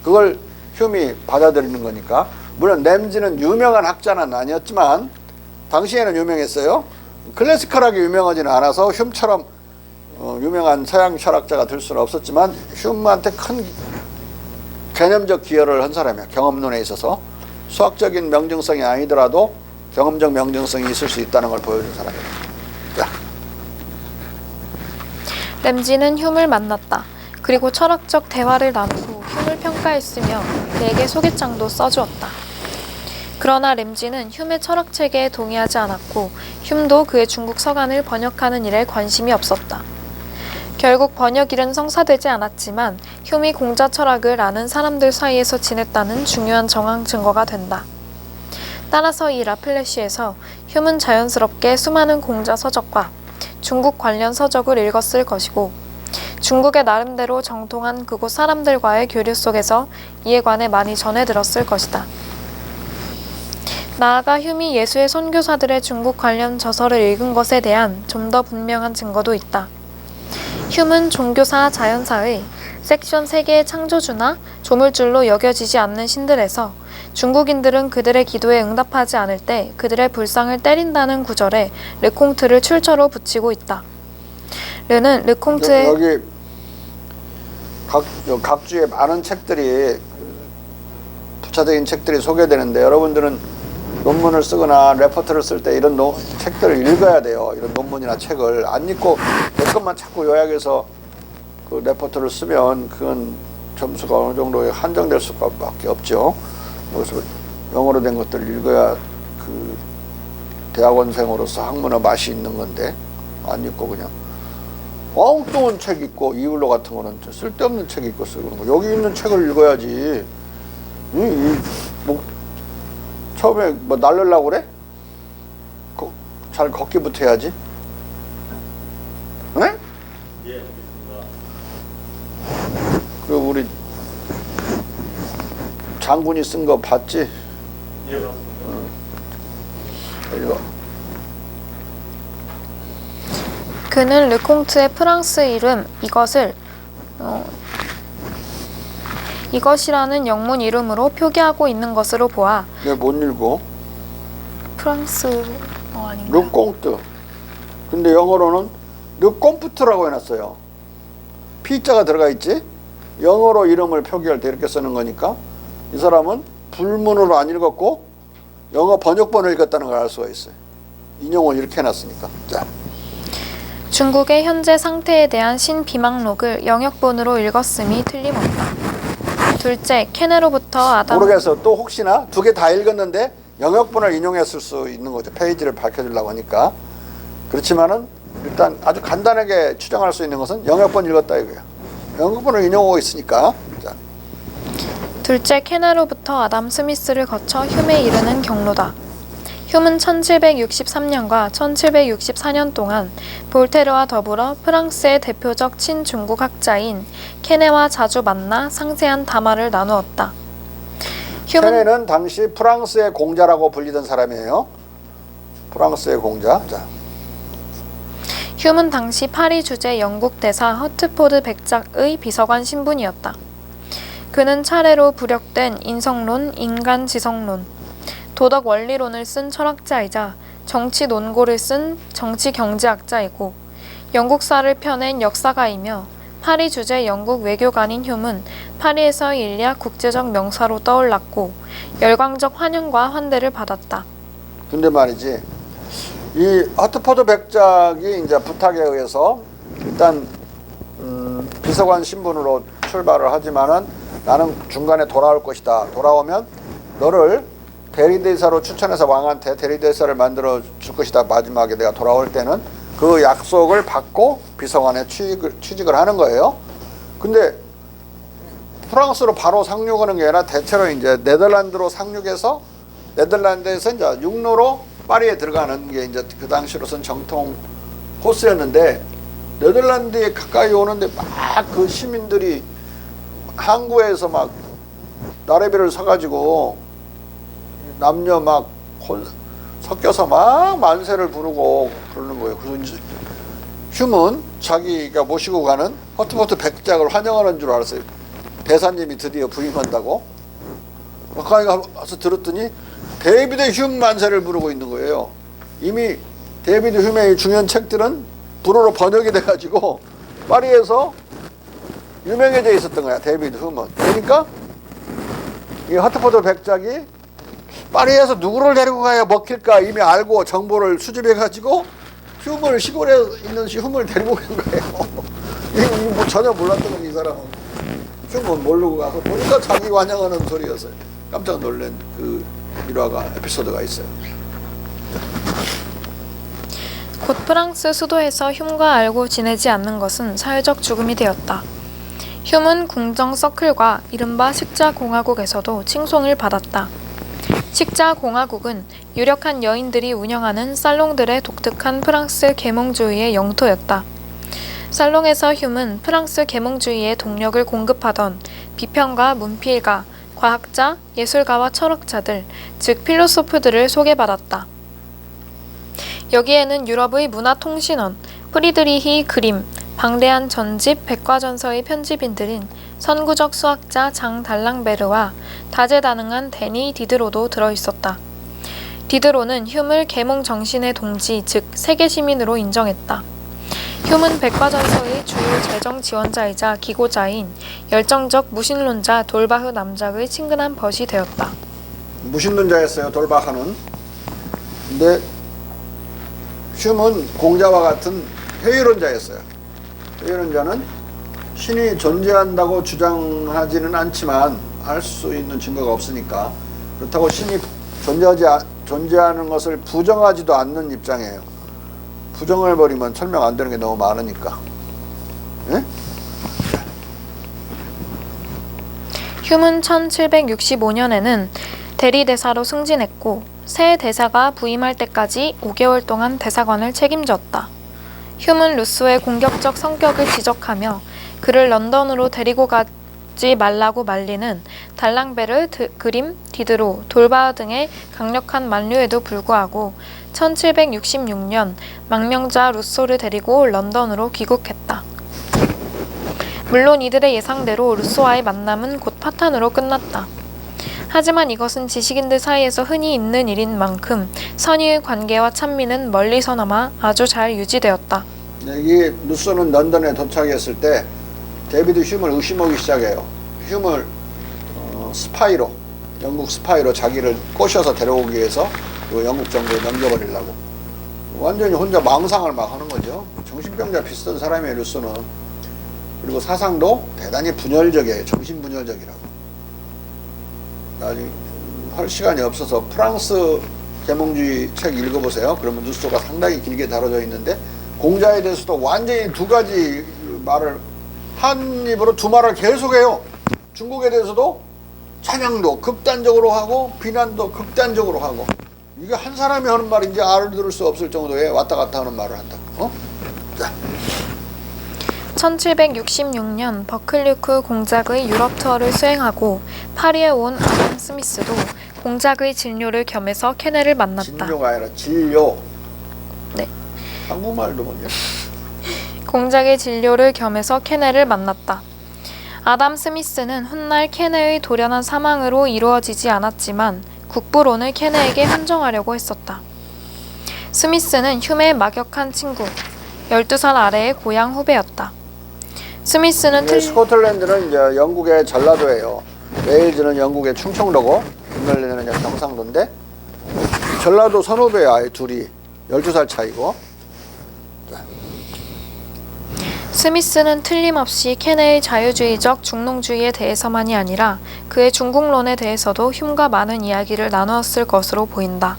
Speaker 1: 그걸 휴이 받아들이는 거니까. 물론 램지는 유명한 학자는 아니었지만 당시에는 유명했어요. 클래시컬하게 유명하지는 않아서 휴처럼 유명한 서양 철학자가 될 수는 없었지만 휴한테 큰 개념적 기여를 한 사람이야. 경험론에 있어서 수학적인 명증성이 아니더라도 경험적 명증성이 있을 수 있다는 걸 보여준 사람이야.
Speaker 2: 램지는 휴을 만났다. 그리고 철학적 대화를 나누고 휴을 평가했으며 내게 소개장도 써주었다. 그러나 램지는 휴의 철학체계에 동의하지 않았고 휴도 그의 중국 서간을 번역하는 일에 관심이 없었다. 결국 번역일은 성사되지 않았지만 휴이 공자 철학을 아는 사람들 사이에서 지냈다는 중요한 정황 증거가 된다. 따라서 이 라플레시에서 휴은 자연스럽게 수많은 공자 서적과 중국 관련 서적을 읽었을 것이고, 중국의 나름대로 정통한 그곳 사람들과의 교류 속에서 이에 관해 많이 전해 들었을 것이다. 나아가 휴미 예수의 선교사들의 중국 관련 저서를 읽은 것에 대한 좀 더 분명한 증거도 있다. 휴문 종교사 자연사의 섹션 3개의 창조주나 조물줄로 여겨지지 않는 신들에서 중국인들은 그들의 기도에 응답하지 않을 때 그들의 불상을 때린다는 구절에 르콩트를 출처로 붙이고 있다. 르는 르콩트의
Speaker 1: 여기 각 주에 많은 책들이 부차적인 책들이 소개되는데 여러분들은 논문을 쓰거나 레포트를 쓸 때 이런 책들을 읽어야 돼요. 이런 논문이나 책을 안 읽고 내 것만 자꾸 요약해서 그 레포트를 쓰면 그건 점수가 어느 정도 한정될 수밖에 없죠. 그래서 영어로 된 것들을 읽어야 그 대학원생으로서 학문의 맛이 있는 건데 안 읽고 그냥 엉뚱한 책 읽고 이울로 같은 거는 쓸데없는 책 읽고 쓰는 거. 여기 있는 책을 읽어야지. 뭐 처음에 뭐 날르려고 그래? 잘 걷기부터 해야지. 네? 예, 그리고 우리 장군이 쓴 거 봤지? 예, 맞습니다. 이거.
Speaker 2: 그는 르콩트의 프랑스 이름 이것이라는 영문 이름으로 표기하고 있는 것으로 보아
Speaker 1: 내가 못 읽어.
Speaker 2: 프랑스 아닌가요?
Speaker 1: 르콩트. 근데 영어로는 르콩프트라고 해놨어요. P자가 들어가 있지? 영어로 이름을 표기할 때 이렇게 쓰는 거니까 이 사람은 불문으로 안 읽었고 영어 번역본을 읽었다는 걸 알 수가 있어요. 인용을 이렇게 해놨으니까. 자.
Speaker 2: 중국의 현재 상태에 대한 신비망록을 영역본으로 읽었음이 틀림없다. 둘째, 캔으로부터 아담
Speaker 1: 모르겠어. 또 혹시나 두 개 다 읽었는데 영역본을 인용했을 수 있는 거죠. 페이지를 밝혀주려고 하니까. 그렇지만은 일단 아주 간단하게 추정할 수 있는 것은 영역본 읽었다 이거예요. 영역본을 인용하고 있으니까. 자.
Speaker 2: 둘째, 캔으로부터 아담 스미스를 거쳐 흉에 이르는 경로다. 흉은 1763년과 1764년 동안 볼테르와 더불어 프랑스의 대표적 친중국 학자인 케네와 자주 만나 상세한 담화를 나누었다.
Speaker 1: 케네는 당시 프랑스의 공자라고 불리던 사람이에요. 프랑스의 공자. 자.
Speaker 2: 휴문 당시 파리 주재 영국 대사 허트포드 백작의 비서관 신분이었다. 그는 차례로 부력된 인성론, 인간지성론, 도덕 원리론을 쓴 철학자이자 정치 논고를 쓴 정치 경제학자이고 영국사를 펴낸 역사가이며 파리 주재 영국 외교관인 휴문 파리에서 일리학 국제적 명사로 떠올랐고 열광적 환영과 환대를 받았다.
Speaker 1: 근데 말이지 이 허트포드 백작이 이제 부탁에 의해서 일단 비서관 신분으로 출발을 하지만은 나는 중간에 돌아올 것이다. 돌아오면 너를 대리대사로 추천해서 왕한테 대리대사를 만들어 줄 것이다. 마지막에 내가 돌아올 때는 그 약속을 받고 비서관에 취직을 하는 거예요. 근데 프랑스로 바로 상륙하는 게 아니라 대체로 이제 네덜란드로 상륙해서 네덜란드에서 이제 육로로 파리에 들어가는 게 이제 그 당시로선 정통 코스였는데 네덜란드에 가까이 오는데 막 그 시민들이 항구에서 막 나래비를 서가지고 남녀 막 섞여서 막 만세를 부르고 그러는 거예요. 그래서 휴문 자기가 모시고 가는 허트포드 백작을 환영하는 줄 알았어요. 대사님이 드디어 부임한다고. 가까이 가서 들었더니 데이비드 휴문 만세를 부르고 있는 거예요. 이미 데이비드 휴문의 중요한 책들은 불어로 번역이 돼가지고 파리에서 유명해져 있었던 거야. 데이비드 휴문. 그러니까 이 허트포드 백작이 파리에서 누구를 데리고 가야 먹힐까 이미 알고 정보를 수집해가지고 휴문을 시골에 있는 휴문을 데리고 간 거예요. 이거 뭐 전혀 몰랐던 건 이 사람은 휴문 모르고 가서 보니까 자기 환영하는 소리였어요. 깜짝 놀란 그 일화가 에피소드가 있어요.
Speaker 2: 곧 프랑스 수도에서 흉과 알고 지내지 않는 것은 사회적 죽음이 되었다. 흉은 궁정 서클과 이른바 식자공화국에서도 칭송을 받았다. 식자공화국은 유력한 여인들이 운영하는 살롱들의 독특한 프랑스 계몽주의의 영토였다. 살롱에서 휴문 프랑스 계몽주의에 동력을 공급하던 비평가, 문필가, 과학자, 예술가와 철학자들, 즉 필로소프들을 소개받았다. 여기에는 유럽의 문화통신원, 프리드리히 그림, 방대한 전집 백과전서의 편집인들인 선구적 수학자 장 달랑베르와 다재다능한 데니 디드로도 들어있었다. 디드로는 흉을 계몽 정신의 동지, 즉 세계 시민으로 인정했다. 흉은 백과전서의 주요 재정 지원자이자 기고자인 열정적 무신론자 돌바흐 남작의 친근한 벗이 되었다.
Speaker 1: 무신론자였어요, 돌바흐는. 근데 흉은 공자와 같은 회의론자였어요. 회의론자는 신이 존재한다고 주장하지는 않지만 알 수 있는 증거가 없으니까, 그렇다고 신이 존재하는 것을 부정하지도 않는 입장이에요. 부정을 버리면 설명 안 되는 게 너무 많으니까. 예?
Speaker 2: 흉은 1765년에는 대리대사로 승진했고 새 대사가 부임할 때까지 5개월 동안 대사관을 책임졌다. 흉은 루소의 공격적 성격을 지적하며 그를 런던으로 데리고 가지 말라고 말리는 달랑베르, 그림, 디드로, 돌바흐 등의 강력한 만류에도 불구하고 1766년 망명자 루소를 데리고 런던으로 귀국했다. 물론 이들의 예상대로 루소와의 만남은 곧 파탄으로 끝났다. 하지만 이것은 지식인들 사이에서 흔히 있는 일인 만큼 선의의 관계와 찬미는 멀리서나마 아주 잘 유지되었다.
Speaker 1: 이 루소는 런던에 도착했을 때 데이비드 휴머를 의심하기 시작해요. 휴머를 스파이로, 영국 스파이로 자기를 꼬셔서 데려오기 위해서 영국 정부에 넘겨버리려고 완전히 혼자 망상을 막 하는 거죠. 정신병자 비슷한 사람이에요, 루소는. 그리고 사상도 대단히 분열적이에요. 정신분열적이라고. 나중에 할 시간이 없어서 프랑스 계몽주의 책 읽어보세요. 그러면 루소가 상당히 길게 다뤄져 있는데 공자에 대해서도 완전히 두 가지 말을 한 입으로 두 말을 계속해요. 중국에 대해서도 찬양도 극단적으로 하고 비난도 극단적으로 하고, 이게 한 사람이 하는 말인지 알아들을 수 없을 정도의 왔다 갔다 하는 말을 한다. 자.
Speaker 2: 1766년 버클류크 공작의 유럽 투어를 수행하고 파리에 온 아담 스미스도 공작의 진료를 겸해서 케네를 만났다.
Speaker 1: 진료가 아니라 진료.
Speaker 2: 네.
Speaker 1: 한국말도 뭐냐.
Speaker 2: 공작의 진료를 겸해서 케네를 만났다. 아담 스미스는 훗날 케네의 돌연한 사망으로 이루어지지 않았지만 국부론을 케네에게 한정하려고 했었다. 스미스는 휴메의 막역한 친구, 12살 아래의 고향 후배였다. 스미스는
Speaker 1: 스코틀랜드는 이제 영국의 전라도예요. 웨일즈는 영국의 충청도고 잉글랜드는 이제 경상도인데 전라도 선후배야, 아예 둘이. 12살 차이고.
Speaker 2: 스미스는 틀림없이 케네의 자유주의적 중농주의에 대해서만이 아니라 그의 중국론에 대해서도 흉과 많은 이야기를 나누었을 것으로 보인다.